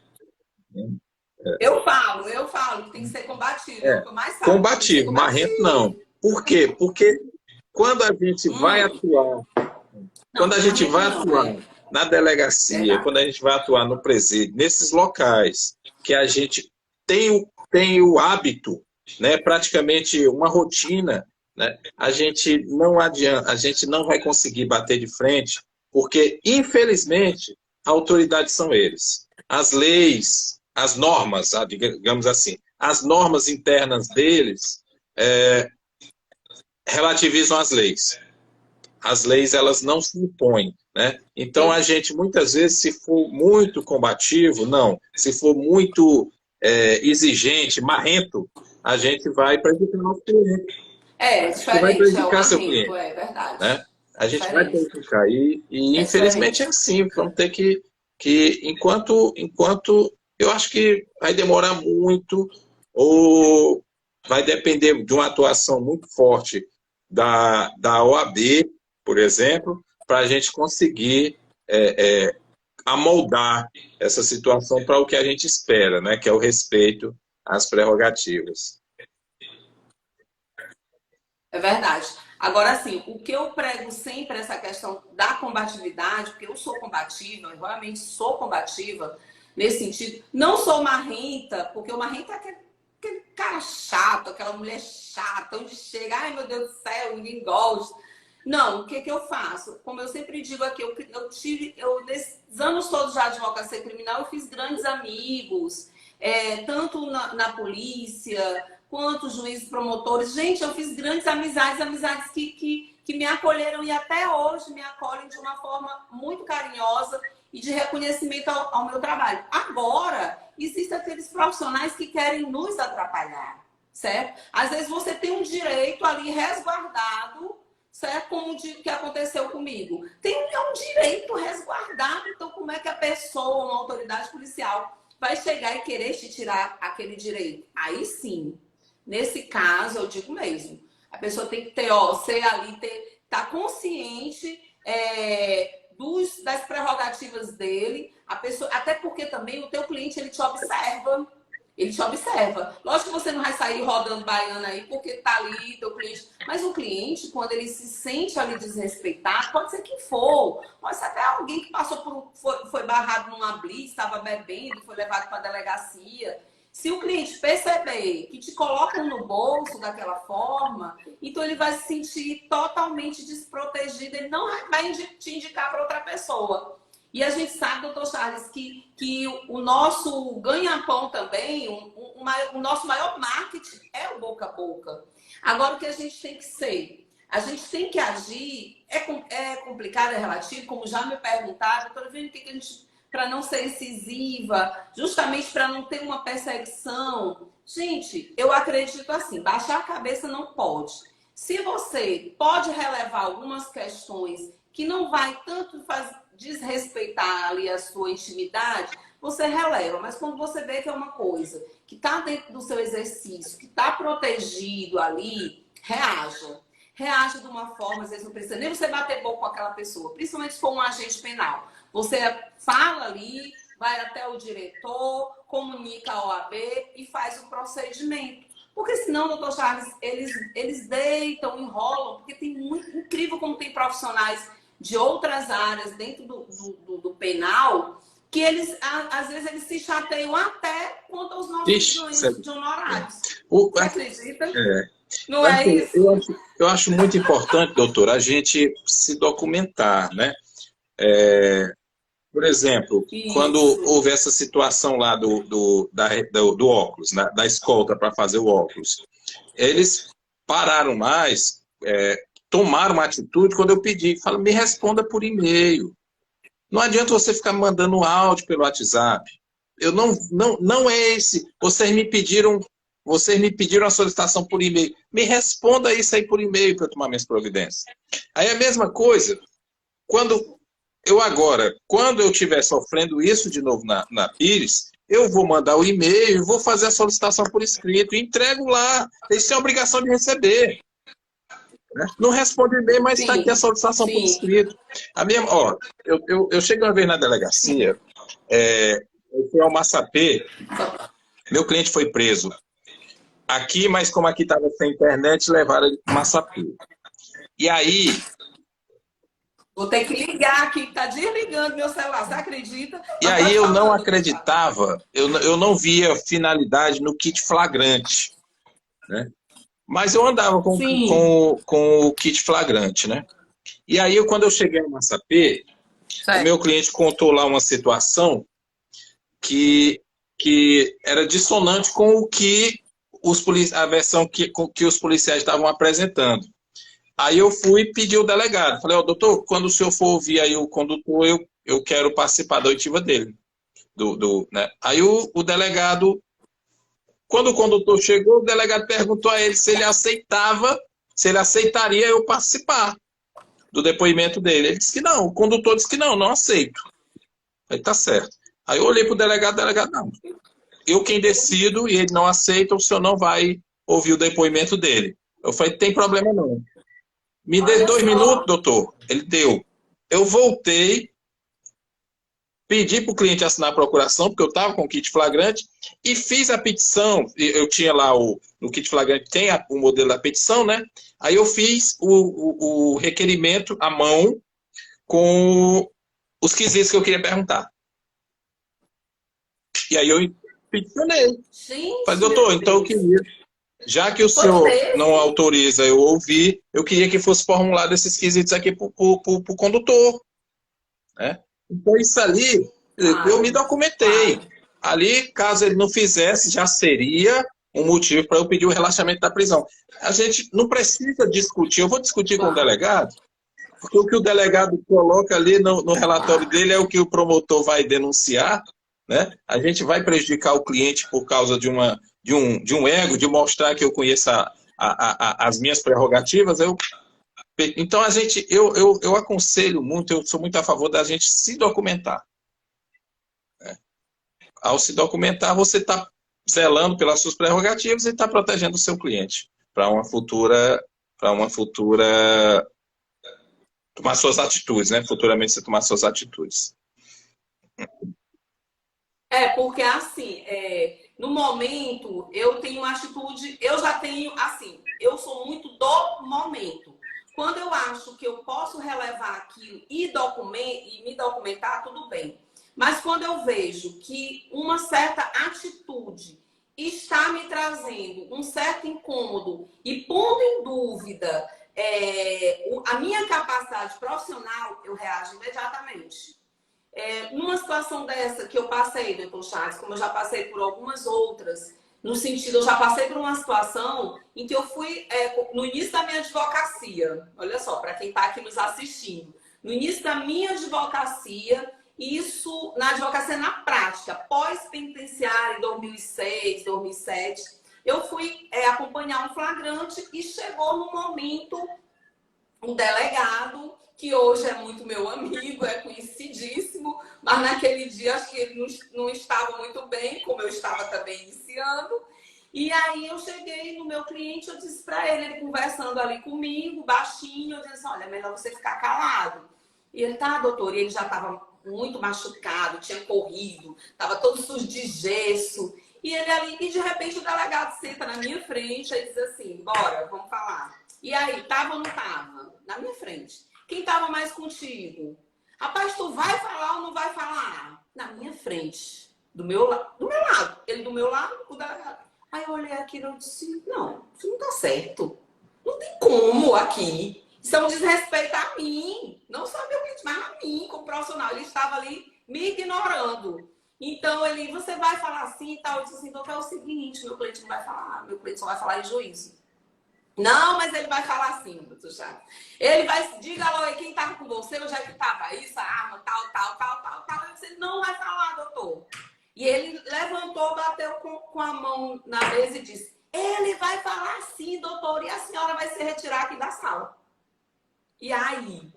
Eu falo que tem que ser combativo, é o É, que eu mais falo, tem que ser combativo, marrento não. combativo. Por quê? Porque quando a gente vai atuar, quando Não, a gente marrento vai não, atuar na delegacia, verdade. quando a gente vai atuar no presídio, nesses locais que a gente tem o hábito, né, praticamente uma rotina, né, a gente não vai conseguir bater de frente, porque, infelizmente, a autoridade são eles. As leis, as normas, digamos assim, as normas internas deles relativizam as leis. As leis, elas não se impõem, né? Então, a gente, muitas vezes, se for muito combativo, não. Se for muito exigente, marrento, a gente vai prejudicar o nosso cliente. Você vai Diferente, é o prejudicar seu marrento, cliente, é verdade. né? A gente vai Diferente. prejudicar. E É infelizmente, é diferente. assim. Vamos ter enquanto... Eu acho que vai demorar muito, ou vai depender de uma atuação muito forte da OAB, por exemplo, para a gente conseguir amoldar essa situação para o que a gente espera, né? Que é o respeito às prerrogativas. É verdade. Agora, assim, o que eu prego sempre é essa questão da combatividade, porque eu sou combativa, eu realmente sou combativa nesse sentido. Não sou marrenta, porque o marrenta é aquele cara chato, aquela mulher chata, onde chega, ai meu Deus do céu, ninguém gosta. Não, o que eu faço? Como eu sempre digo aqui, nesses anos todos de advocacia criminal, eu fiz grandes amigos, tanto na polícia, quanto juízes promotores. Gente, eu fiz grandes amizades, amizades que me acolheram e até hoje me acolhem de uma forma muito carinhosa e de reconhecimento ao meu trabalho. Agora, existem aqueles profissionais que querem nos atrapalhar, certo? Às vezes você tem um direito ali resguardado, certo? Como o que aconteceu comigo. Tem um direito resguardado, então como é que a pessoa, uma autoridade policial, vai chegar e querer te tirar aquele direito? Aí sim, nesse caso, eu digo mesmo, a pessoa tem que ter, ser ali, tá consciente das prerrogativas dele, a pessoa, até porque também o teu cliente, ele te observa. Ele te observa. Lógico que você não vai sair rodando baiana aí porque tá ali teu cliente. Mas o cliente, quando ele se sente ali desrespeitado, pode ser quem for. Pode ser até alguém que passou foi barrado numa blitz, estava bebendo, foi levado para a delegacia. Se o cliente perceber que te colocam no bolso daquela forma, então ele vai se sentir totalmente desprotegido. Ele não vai te indicar para outra pessoa. E a gente sabe, doutor Charles, que o nosso ganha-pão também, o nosso maior marketing é o boca a boca. Agora, o que a gente tem que ser? A gente tem que agir, é complicado, é relativo, como já me perguntaram, estou vendo o que a gente, para não ser incisiva, justamente para não ter uma perseguição. Gente, eu acredito assim, baixar a cabeça não pode. Se você pode relevar algumas questões que não vai tanto desrespeitar ali a sua intimidade, você releva. Mas quando você vê que é uma coisa que está dentro do seu exercício, que está protegido ali, reaja. Reaja de uma forma, às vezes não precisa nem você bater boca com aquela pessoa, principalmente se for um agente penal. Você fala ali, vai até o diretor, comunica a OAB e faz o procedimento. Porque senão, doutor Charles, eles deitam, enrolam, porque tem muito incrível como tem profissionais de outras áreas dentro do penal, que eles, às vezes, eles se chateiam até quanto aos nossos ganhos de honorários. Você acredita? Não é isso? Eu acho muito importante, doutor, a gente se documentar, né? Por exemplo, quando houve essa situação lá do óculos, da escolta para fazer o óculos, eles pararam mais, tomaram uma atitude quando eu pedi, falaram, me responda por e-mail. Não adianta você ficar mandando áudio pelo WhatsApp. Eu não é esse. Vocês me pediram a solicitação por e-mail. Me responda isso aí por e-mail para eu tomar minhas providências. Aí a mesma coisa, quando eu estiver sofrendo isso de novo na Pires, eu vou mandar o e-mail, vou fazer a solicitação por escrito, entrego lá. Eles têm a obrigação de receber. Né? Não responde e-mail, mas está aqui a Sim, solicitação por sim. escrito. A minha, ó, eu cheguei uma vez na delegacia, eu fui ao Massapê, meu cliente foi preso aqui, mas como aqui estava sem internet, levaram ele para o Massapê. E aí, Vou ter que ligar aqui, tá desligando meu celular, você acredita? E Mas aí pode eu não falar, doutor Chaves. acreditava, eu não via finalidade no kit flagrante, né? Mas eu andava Sim, com o kit flagrante, né? E aí, quando eu cheguei no Massapê, o certo. meu cliente contou lá uma situação que, que era dissonante com o que a versão que os policiais estavam apresentando. Aí eu fui pedir o delegado. Falei, ó, doutor, quando o senhor for ouvir aí o condutor, eu quero participar da oitiva dele. Né? Aí o delegado, quando o condutor chegou, o delegado perguntou a ele se ele aceitava, se ele aceitaria eu participar do depoimento dele. Ele disse que não, o condutor disse que não, não aceito. Aí tá certo. Aí eu olhei pro delegado, não. Eu quem decido e ele não aceita, o senhor não vai ouvir o depoimento dele. Eu falei, tem problema não. Me dê Olha 2 minutos, só. doutor. Ele deu. Eu voltei, pedi para o cliente assinar a procuração, porque eu estava com o kit flagrante, e fiz a petição. Eu tinha lá no kit flagrante, tem o modelo da petição, né? Aí eu fiz o requerimento à mão com os quesitos que eu queria perguntar. E aí eu peticionei. Falei, Gente, doutor, meu então eu Deus. queria, já que o Foi senhor não mesmo? autoriza eu ouvir, eu queria que fosse formulado esses quesitos aqui para o condutor. Né? Então, isso ali, eu me Claro, documentei. claro. Ali, caso ele não fizesse, já seria um motivo para eu pedir o relaxamento da prisão. A gente não precisa discutir, eu vou discutir com o Claro, delegado, porque o que o delegado coloca ali no relatório claro. dele é o que o promotor vai denunciar, né? A gente vai prejudicar o cliente por causa de um ego, de mostrar que eu conheço as minhas prerrogativas. Então, eu aconselho muito, eu sou muito a favor da gente se documentar. Ao se documentar, você está zelando pelas suas prerrogativas e está protegendo o seu cliente para uma futura tomar suas atitudes, né? Futuramente você tomar suas atitudes. Porque assim, no momento, eu tenho uma atitude, eu já tenho, assim, eu sou muito do momento. Quando eu acho que eu posso relevar aquilo e me documentar, tudo bem. Mas quando eu vejo que uma certa atitude está me trazendo um certo incômodo e pondo em dúvida a minha capacidade profissional, eu reajo imediatamente. Numa situação dessa que eu passei, doutor Charles, como eu já passei por algumas outras, no sentido, eu já passei por uma situação em que eu fui, no início da minha advocacia, olha só, para quem está aqui nos assistindo, no início da minha advocacia, isso na advocacia na prática, pós-penitenciária, em 2006, 2007, eu fui acompanhar um flagrante e chegou no momento um delegado, que hoje é muito meu amigo, é conhecidíssimo, mas naquele dia acho que ele não estava muito bem, como eu estava também iniciando. E aí eu cheguei no meu cliente, eu disse para ele conversando ali comigo, baixinho, eu disse, olha, é melhor você ficar calado. E ele, tá, doutor, e ele já estava muito machucado, tinha corrido, estava todo sujo de gesso. E ele ali, e de repente o delegado senta na minha frente e diz assim, bora, vamos falar. E aí, tava ou não tava? Na minha frente. Quem tava mais contigo? Rapaz, tu vai falar ou não vai falar? Na minha frente. Do meu lado. Ele do meu lado, o delegado. Aí eu olhei aqui e eu disse, não, isso não tá certo. Não tem como aqui. Isso é um desrespeito a mim. Não só meu cliente, mas a mim, como profissional. Ele estava ali me ignorando. Então, você vai falar assim e tal. Eu disse assim, doutor, é o seguinte, meu cliente não vai falar. Meu cliente só vai falar em juízo. Não, mas ele vai falar assim, doutor Chaves. Ele vai, diga lá aí quem estava com você, onde é que estava isso, a arma, tal, tal, tal, tal, tal. Eu disse, não vai falar, doutor. E ele levantou, bateu com a mão na mesa e disse, ele vai falar sim, doutor, e a senhora vai se retirar aqui da sala. E aí,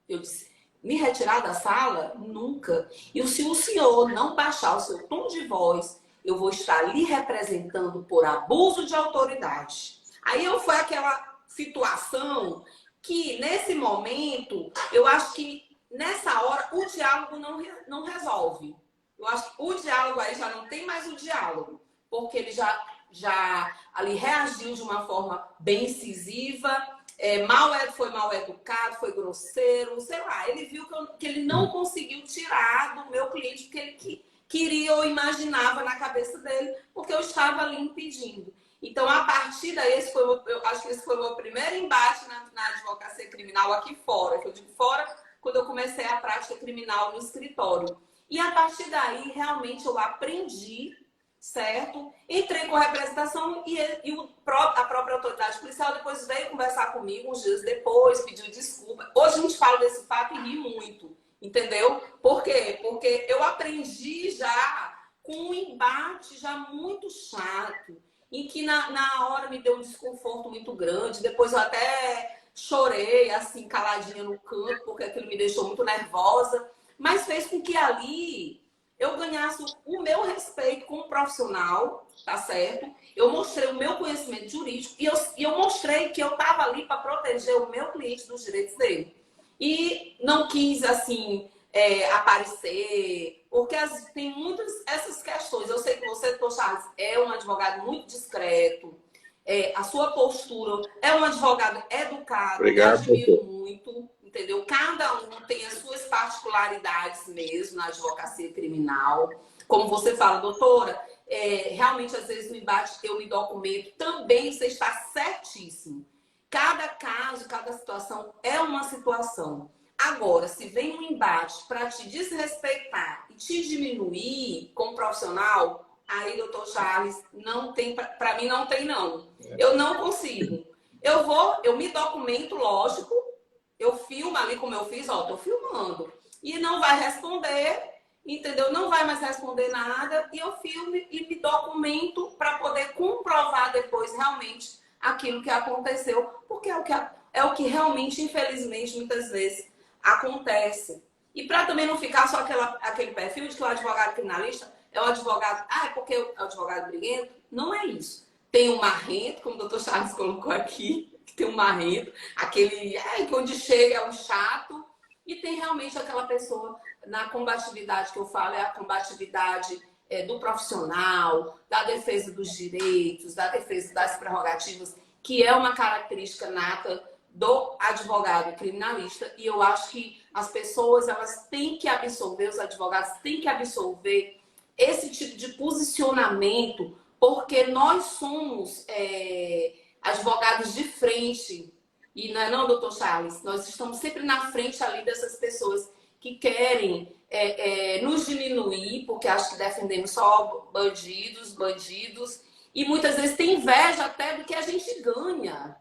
eu disse, me retirar da sala? Nunca. E se o senhor não baixar o seu tom de voz, eu vou estar lhe representando por abuso de autoridade. Aí foi aquela situação que, nesse momento, eu acho que, nessa hora, o diálogo não resolve. Eu acho que o diálogo aí já não tem mais o diálogo, porque ele já ali reagiu de uma forma bem incisiva, foi mal educado, foi grosseiro, sei lá. Ele viu que ele não conseguiu tirar do meu cliente porque ele queria ou imaginava na cabeça dele, porque eu estava ali impedindo. Então, a partir daí, eu acho que esse foi o meu primeiro embate na advocacia criminal aqui fora. Que eu digo fora, quando eu comecei a prática criminal no escritório. E a partir daí, realmente, eu aprendi, certo? Entrei com a representação e a própria autoridade policial depois veio conversar comigo uns dias depois, pediu desculpa. Hoje a gente fala desse fato e ri muito, entendeu? Por quê? Porque eu aprendi já com um embate já muito chato, em que na hora me deu um desconforto muito grande. Depois eu até chorei, assim, caladinha no canto, porque aquilo me deixou muito nervosa. Mas fez com que ali eu ganhasse o meu respeito como profissional, tá certo? Eu mostrei o meu conhecimento jurídico e eu mostrei que eu estava ali para proteger o meu cliente dos direitos dele. E não quis, assim, aparecer, porque tem muitas essas questões. Eu sei que você, doutor Charles, é um advogado muito discreto, a sua postura é um advogado educado, Obrigado, eu admiro doutor. muito, entendeu? Cada um tem as suas particularidades mesmo na advocacia criminal. Como você fala, doutora, realmente, às vezes, no embate eu me documento, também você está certíssimo. Cada caso, cada situação é uma situação. Agora, se vem um embate para te desrespeitar e te diminuir como profissional, aí, doutor Charles, não tem, para mim não tem não. Eu não consigo. Eu me documento, lógico, eu filmo ali como eu fiz, ó, tô filmando. E não vai responder, entendeu? Não vai mais responder nada, e eu filmo e me documento para poder comprovar depois realmente aquilo que aconteceu, porque é o que realmente, infelizmente, muitas vezes acontece. E para também não ficar só aquele perfil de que o advogado criminalista é o advogado, é porque é o advogado briguento. Não é isso. Tem um marrento, como o doutor Charles colocou aqui, que tem um marrento, aquele que onde chega é um chato, e tem realmente aquela pessoa na combatividade que eu falo, é a combatividade do profissional, da defesa dos direitos, da defesa das prerrogativas, que é uma característica nata do advogado criminalista, e eu acho que as pessoas elas têm que absorver, os advogados têm que absorver esse tipo de posicionamento, porque nós somos advogados de frente, e não é não, doutor Charles? Nós estamos sempre na frente ali dessas pessoas que querem nos diminuir, porque acho que defendemos só bandidos, e muitas vezes tem inveja até do que a gente ganha.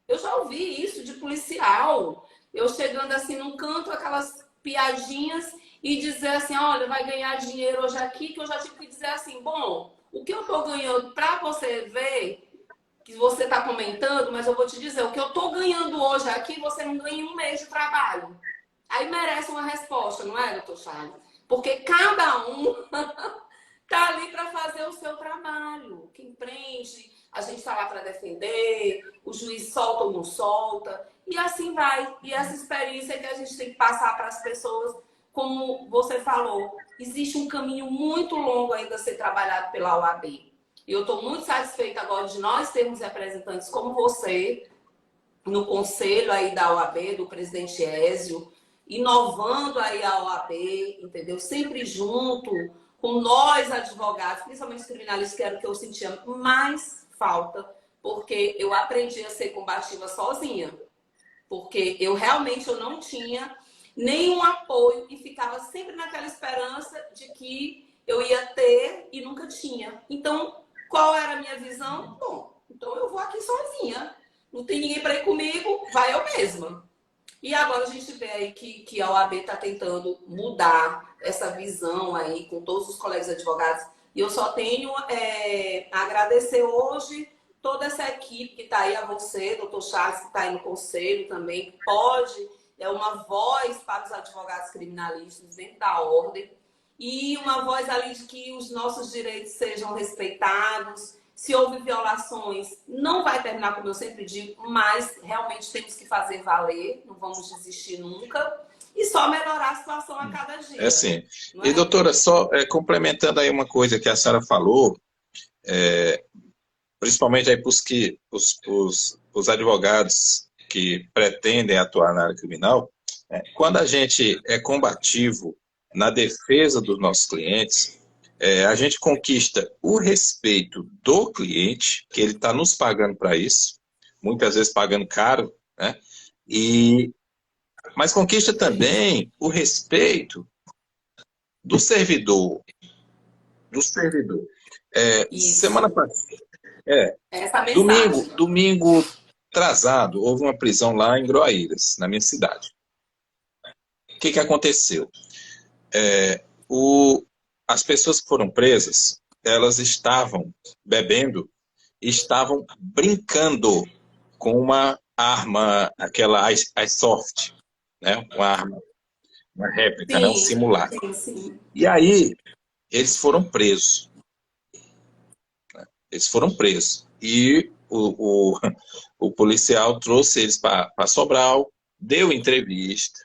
Eu já ouvi isso de policial. Eu chegando assim num canto, aquelas piadinhas, e dizer assim, olha, vai ganhar dinheiro hoje aqui, que eu já tive que dizer assim, bom, o que eu tô ganhando para você ver, que você tá comentando, mas eu vou te dizer, o que eu tô ganhando hoje aqui, você não ganha em um mês de trabalho. Aí merece uma resposta, não é, doutor Charles? Porque cada um tá ali para fazer o seu trabalho. Quem prende, a gente está lá para defender, o juiz solta ou não solta, e assim vai. E essa experiência que a gente tem que passar para as pessoas, como você falou, existe um caminho muito longo ainda a ser trabalhado pela OAB. E eu estou muito satisfeita agora de nós termos representantes como você, no conselho aí da OAB, do presidente Ézio, inovando aí a OAB, entendeu? Sempre junto com nós, advogados, principalmente os criminalistas, que era o que eu sentia mais falta, porque eu aprendi a ser combativa sozinha. Porque eu realmente não tinha nenhum apoio e ficava sempre naquela esperança de que eu ia ter e nunca tinha. Então, qual era a minha visão? Bom, então eu vou aqui sozinha. não tem ninguém para ir comigo, vai eu mesma. E agora a gente vê aí que a OAB está tentando mudar essa visão aí com todos os colegas advogados. E eu só tenho a agradecer hoje toda essa equipe que está aí, a você, doutor Charles, que está aí no conselho também, que pode, é uma voz para os advogados criminalistas dentro da ordem e uma voz ali de que os nossos direitos sejam respeitados. Se houve violações, não vai terminar, como eu sempre digo, mas realmente temos que fazer valer, não vamos desistir nunca, e só melhorar a situação a cada dia. É assim. E, doutora, só complementando aí uma coisa que a senhora falou, principalmente aí para os advogados que pretendem atuar na área criminal, quando a gente é combativo na defesa dos nossos clientes, a gente conquista o respeito do cliente, que ele está nos pagando para isso, muitas vezes pagando caro, né? Mas conquista também o respeito do servidor. Semana passada, domingo atrasado, houve uma prisão lá em Groaíras, na minha cidade. O que aconteceu? As pessoas que foram presas, elas estavam bebendo e estavam brincando com uma arma, aquela Airsoft, né? Uma arma, uma réplica, sim, né? Um simulacro. Sim. E aí, eles foram presos. E o policial trouxe eles para Sobral, deu entrevista,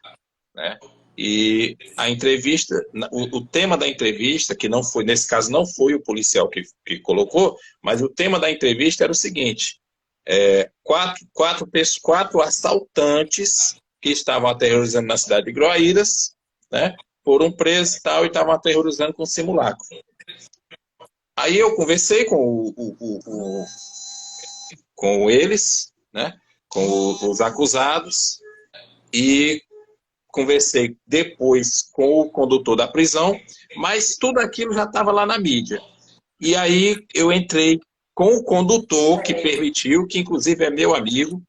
né? E a entrevista, o tema da entrevista, que não foi, nesse caso não foi o policial que colocou, mas o tema da entrevista era o seguinte: quatro assaltantes que estavam aterrorizando na cidade de Groaíras, né, foram presos e tal, e estavam aterrorizando com simulacro. Aí eu conversei com eles, né, com os acusados, e conversei depois com o condutor da prisão, mas tudo aquilo já estava lá na mídia. E aí eu entrei com o condutor, que permitiu, que inclusive é meu amigo,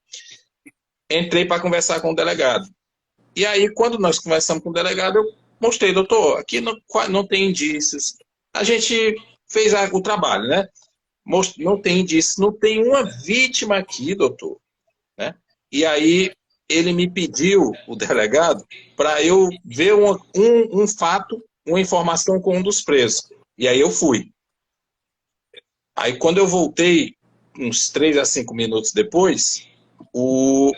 entrei para conversar com o delegado. E aí, quando nós conversamos com o delegado, eu mostrei, doutor, aqui não tem indícios. A gente fez o trabalho, né? Não tem indícios, não tem uma vítima aqui, doutor. Né? E aí ele me pediu, o delegado, para eu ver um fato, uma informação com um dos presos. E aí eu fui. Aí quando eu voltei, uns 3 a 5 minutos depois, o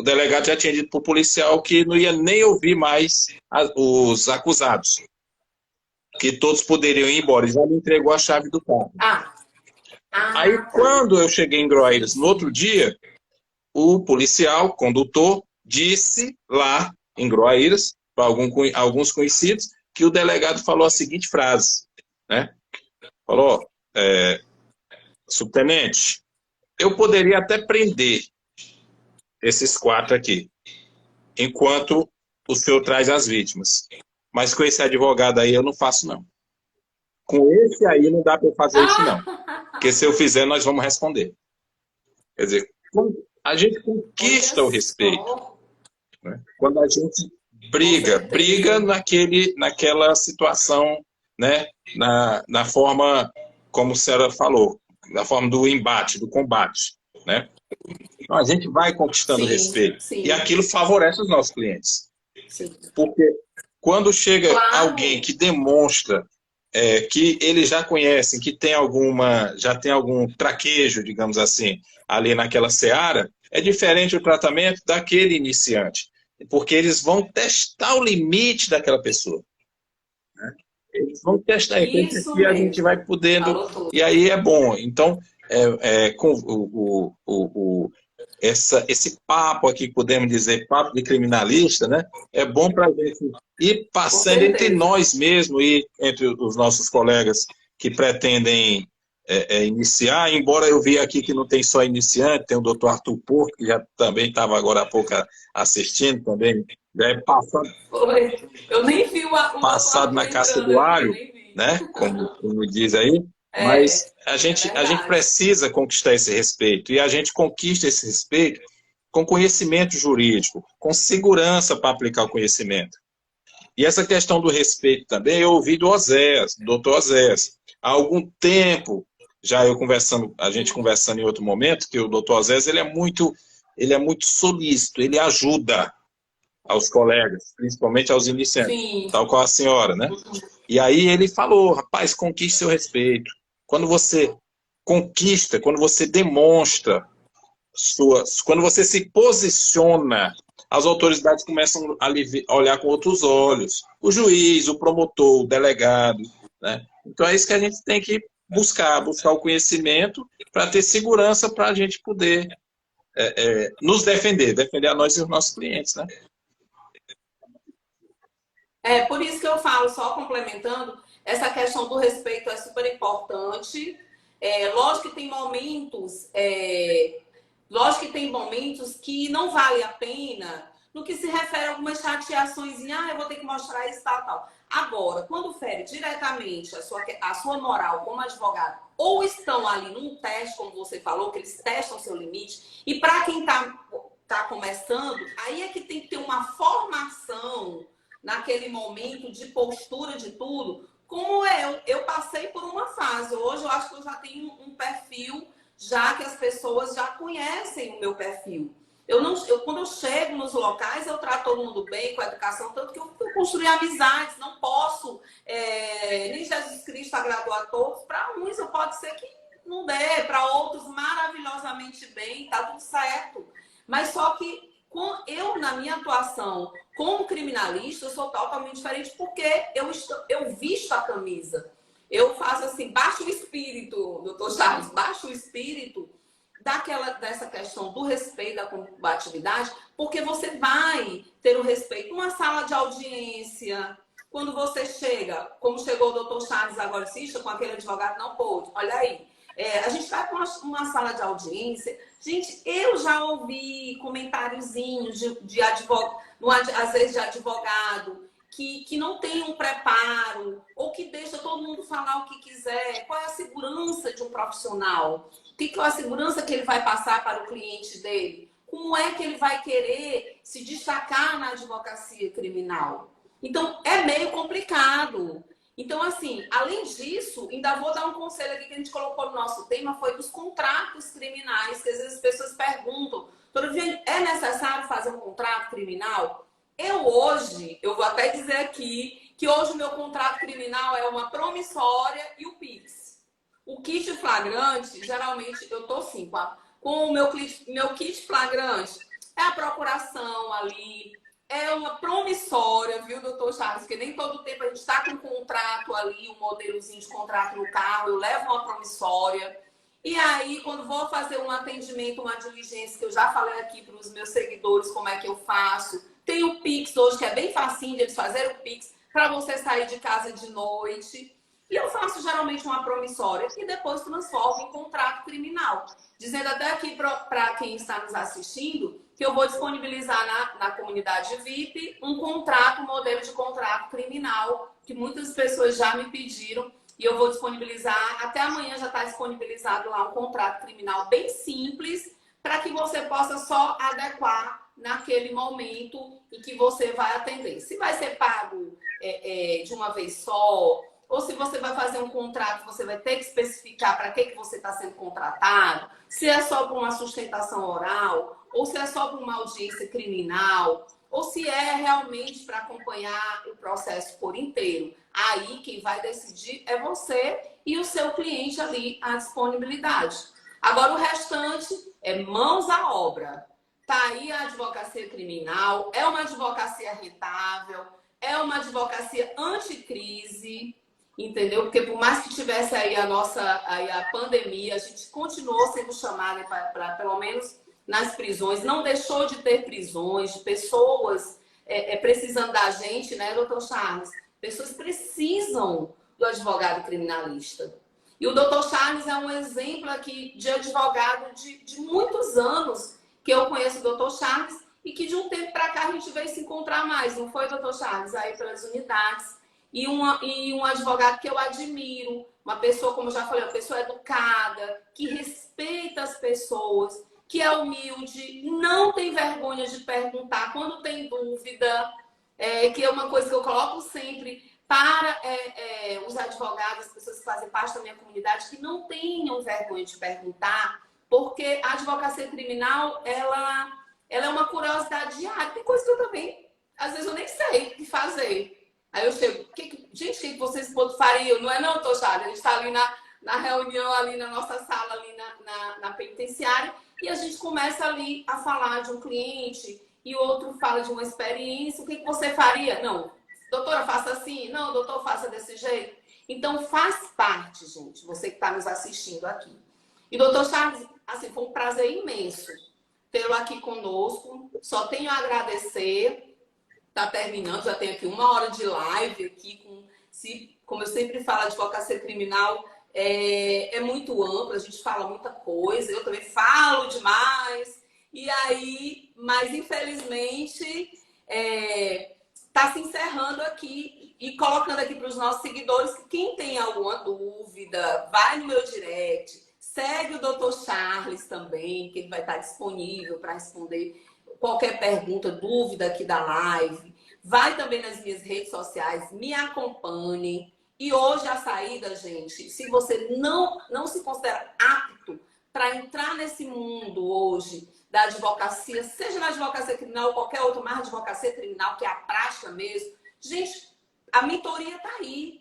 delegado já tinha dito para o policial que não ia nem ouvir mais os acusados. Que todos poderiam ir embora. Ele já me entregou a chave do carro. Aí quando eu cheguei em Groaíras no outro dia, o policial, condutor, disse lá em Groaíras, para alguns conhecidos, que o delegado falou a seguinte frase, né? Falou, subtenente, eu poderia até prender esses 4 aqui, enquanto o senhor traz as vítimas. Mas com esse advogado aí eu não faço, não. Com esse aí não dá para eu fazer isso, não. Porque se eu fizer, nós vamos responder. Quer dizer, a gente conquista o respeito. Né? Quando a gente briga naquela situação, né? Na forma, como a senhora falou, na forma do embate, do combate. Né? Então, a gente vai conquistando respeito. E aquilo favorece os nossos clientes. Sim. Porque quando chega alguém que demonstra que eles já conhecem, que já tem algum traquejo, digamos assim, ali naquela seara, é diferente o tratamento daquele iniciante. Porque eles vão testar o limite daquela pessoa. Né? Eles vão testar. Isso e a gente vai podendo... E aí é bom. Então, com esse papo aqui, podemos dizer, papo de criminalista, né? É bom para a gente ir passando entre nós mesmos e entre os nossos colegas que pretendem iniciar, embora eu vi aqui que não tem só iniciante, tem o doutor Arthur Porto, que já também estava agora há pouco assistindo também, já é passado, eu nem vi passado na casca do alho, né? Como diz aí. É, Mas a é gente verdade. precisa conquistar esse respeito, e a gente conquista esse respeito com conhecimento jurídico, com segurança para aplicar o conhecimento. E essa questão do respeito também, eu ouvi do Oséias, do doutor Oséias. Há algum tempo, já eu conversando, a gente conversando em outro momento, que o doutor Oséias, ele é muito solícito, ele ajuda aos colegas, principalmente aos iniciantes, Sim. tal qual a senhora, né? E aí ele falou, rapaz, conquiste seu respeito. Quando você conquista, quando você demonstra quando você se posiciona, as autoridades começam a olhar com outros olhos. O juiz, o promotor, o delegado, né? Então é isso que a gente tem que buscar o conhecimento para ter segurança para a gente poder nos defender a nós e os nossos clientes, né? É por isso que eu falo, só complementando, essa questão do respeito é super importante. Lógico que tem momentos, lógico que tem momentos que não vale a pena no que se refere a algumas chateações, eu vou ter que mostrar isso, tal, tal. Agora, quando fere diretamente a sua moral como advogado, ou estão ali num teste, como você falou, que eles testam seu limite, e para quem tá começando, aí é que tem que ter uma formação naquele momento de postura de tudo, como eu passei por uma fase. Hoje eu acho que eu já tenho um perfil, já que as pessoas já conhecem o meu perfil. Quando eu chego nos locais, eu trato todo mundo bem, com a educação, tanto que eu construí amizades, não posso, nem Jesus Cristo agradou a todos, para uns pode ser que não dê, para outros maravilhosamente bem, tá tudo certo. Mas só que eu, na minha atuação como criminalista, eu sou totalmente diferente porque eu visto a camisa. Eu faço assim, baixo o espírito, doutor Charles, baixo o espírito dessa questão do respeito da combatividade, porque você vai ter o respeito numa sala de audiência, quando você chega, como chegou o doutor Charles agora, com aquele advogado, não pôde, olha aí, a gente vai para uma sala de audiência, gente, eu já ouvi comentáriozinhos de advogado, às vezes de advogado, que não tem um preparo, ou que deixa todo mundo falar o que quiser. Qual é a segurança de um profissional? Qual é a segurança que ele vai passar para o cliente dele? Como é que ele vai querer se destacar na advocacia criminal? Então, é meio complicado. Então, assim, além disso, ainda vou dar um conselho aqui que a gente colocou no nosso tema, foi dos contratos criminais, que às vezes as pessoas perguntam, é necessário fazer um contrato criminal? Eu vou até dizer aqui, que hoje o meu contrato criminal é uma promissória e o PIX. O kit flagrante, geralmente, eu tô assim, com o meu kit flagrante, é a procuração ali, é uma promissória, viu, doutor Charles? Porque nem todo tempo a gente está com um contrato ali, um modelozinho de contrato no carro, eu levo uma promissória. E aí, quando vou fazer um atendimento, uma diligência, que eu já falei aqui para os meus seguidores como é que eu faço, tem o Pix hoje, que é bem facinho de eles fazerem o Pix para você sair de casa de noite. E eu faço geralmente uma promissória e depois transformo em contrato criminal. Dizendo até aqui para quem está nos assistindo que eu vou disponibilizar na comunidade VIP um contrato, um modelo de contrato criminal, que muitas pessoas já me pediram. E eu vou disponibilizar, até amanhã já está disponibilizado lá um contrato criminal bem simples, para que você possa só adequar naquele momento em que você vai atender. Se vai ser pago de uma vez só, ou se você vai fazer um contrato, você vai ter que especificar para que você está sendo contratado, se é só para uma sustentação oral, ou se é só para uma audiência criminal, ou se é realmente para acompanhar o processo por inteiro. Aí quem vai decidir é você e o seu cliente ali, a disponibilidade. Agora o restante é mãos à obra. Tá aí a advocacia criminal, é uma advocacia rentável, é uma advocacia anticrise, entendeu? Porque por mais que tivesse aí a pandemia, a gente continuou sendo chamada para pelo menos nas prisões, não deixou de ter prisões, de pessoas precisando da gente, né, doutor Charles? Pessoas precisam do advogado criminalista. E o doutor Charles é um exemplo aqui de advogado de muitos anos que eu conheço o doutor Charles e que de um tempo para cá a gente veio se encontrar mais, não foi, doutor Charles? Aí pelas unidades. e um advogado que eu admiro, uma pessoa, como eu já falei, uma pessoa educada, que respeita as pessoas, que é humilde, não tem vergonha de perguntar quando tem dúvida, que é uma coisa que eu coloco sempre para os advogados, as pessoas que fazem parte da minha comunidade, que não tenham vergonha de perguntar, porque a advocacia criminal, ela é uma curiosidade diária. Tem coisa que eu também, às vezes eu nem sei o que fazer. Aí eu chego, gente, o que vocês fariam? Não é não, Tochada? A gente está ali na reunião, ali na nossa sala, ali na penitenciária, e a gente começa ali a falar de um cliente e o outro fala de uma experiência. O que você faria? Não, doutora, faça assim. Não, doutor, faça desse jeito. Então, faz parte, gente, você que está nos assistindo aqui. E, doutor Charles, assim, foi um prazer imenso tê-lo aqui conosco. Só tenho a agradecer. Está terminando, já tem aqui 1 hora de live aqui. Como eu sempre falo, a advocacia criminal é muito ampla, a gente fala muita coisa, eu também falo demais. E aí, mas infelizmente, está se encerrando aqui e colocando aqui para os nossos seguidores que quem tem alguma dúvida, vai no meu direct, segue o Dr. Charles também, que ele vai estar disponível para responder qualquer pergunta, dúvida aqui da live. Vai também nas minhas redes sociais, me acompanhem. E hoje a saída, gente, se você não se considera apto para entrar nesse mundo hoje da advocacia, seja na advocacia criminal ou qualquer outra, mais advocacia criminal, que é a prática mesmo, gente, a mentoria está aí.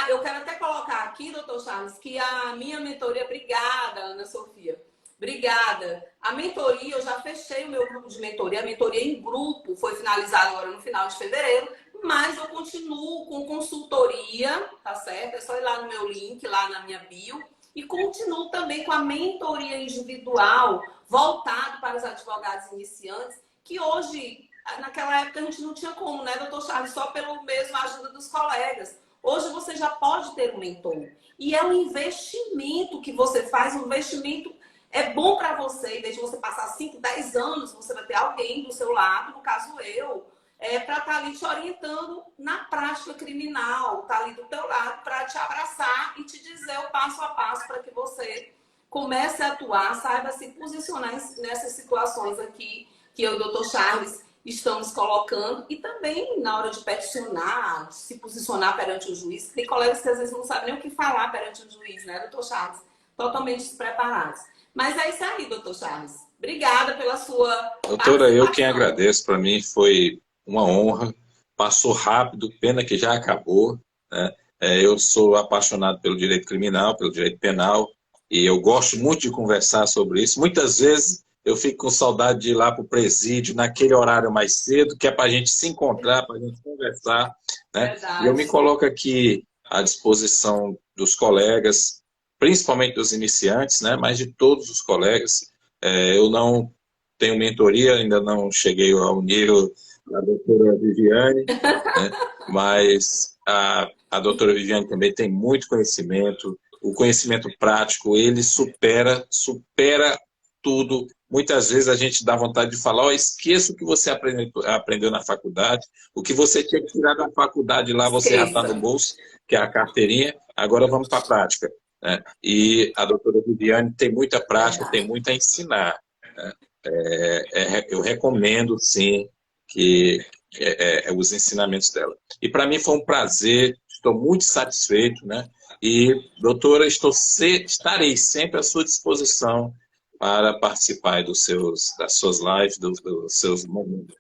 Eu quero até colocar aqui, doutor Charles, que a minha mentoria, obrigada, Ana Sofia, obrigada. A mentoria, eu já fechei o meu grupo de mentoria. A mentoria em grupo foi finalizada agora no final de fevereiro, mas eu continuo com consultoria, tá certo? É só ir lá no meu link, lá na minha bio. E continuo também com a mentoria individual, voltado para os advogados iniciantes, que hoje, naquela época, a gente não tinha como, né, doutor Charles? Só pelo mesmo ajuda dos colegas. Hoje você já pode ter um mentor. E é um investimento que você faz, um investimento bom para você. Em vez de você passar 5, 10 anos, você vai ter alguém do seu lado, no caso eu, para estar ali te orientando na prática criminal, tá ali do teu lado para te abraçar e te dizer o passo a passo para que você comece a atuar, saiba se posicionar nessas situações aqui que eu e o Dr. Charles estamos colocando, e também na hora de peticionar, se posicionar perante o juiz. Tem colegas que às vezes não sabem nem o que falar perante o juiz, né, doutor Charles? Totalmente despreparados. Mas é isso aí, doutor Charles. Obrigada pela sua Doutora, eu quem agradeço. Para mim foi uma honra. Passou rápido, pena que já acabou, né? Eu sou apaixonado pelo direito criminal, pelo direito penal, e eu gosto muito de conversar sobre isso. Muitas vezes eu fico com saudade de ir lá para o presídio, naquele horário mais cedo, que é para a gente se encontrar, para a gente conversar, né? Verdade. E eu me coloco aqui à disposição dos colegas, principalmente dos iniciantes, né? Mas de todos os colegas. Eu não tenho mentoria, ainda não cheguei ao nível da doutora Viviane, né? Mas a doutora Viviane também tem muito conhecimento. O conhecimento prático, ele supera tudo. Muitas vezes a gente dá vontade de falar, esqueça o que você aprendeu na faculdade, o que você tinha que tirar da faculdade lá, você já está no bolso, que é a carteirinha, agora vamos para a prática, né? E a doutora Viviane tem muita prática, tem muito a ensinar, né? Eu recomendo, sim, que os ensinamentos dela. E para mim foi um prazer, estou muito satisfeito, né? E, doutora, estarei sempre à sua disposição para participar das suas lives, dos seus momentos.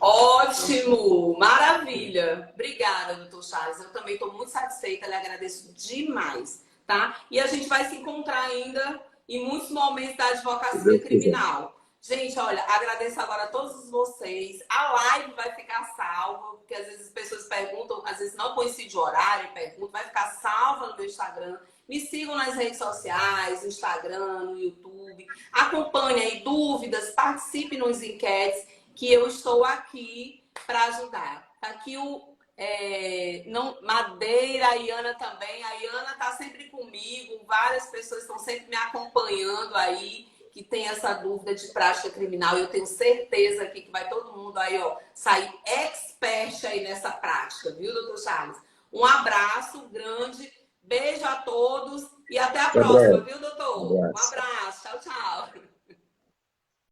Ótimo! Maravilha! Obrigada, doutor Charles. Eu também estou muito satisfeita, lhe agradeço demais, tá? E a gente vai se encontrar ainda em muitos momentos da advocacia criminal. Gente, olha, agradeço agora a todos vocês. A live vai ficar salva, porque às vezes as pessoas perguntam, às vezes não coincide o horário, perguntam, vai ficar salva no meu Instagram. Me sigam nas redes sociais, no Instagram, no YouTube. Acompanhe aí dúvidas, participe nos enquetes, que eu estou aqui para ajudar. Tá aqui Madeira, a Iana também. A Iana está sempre comigo, várias pessoas estão sempre me acompanhando aí, que tem essa dúvida de prática criminal. Eu tenho certeza aqui que vai todo mundo aí, ó, sair expert aí nessa prática, viu, doutor Charles? Um abraço grande, beijo a todos e até a próxima, viu, doutor? Um abraço, tchau, tchau.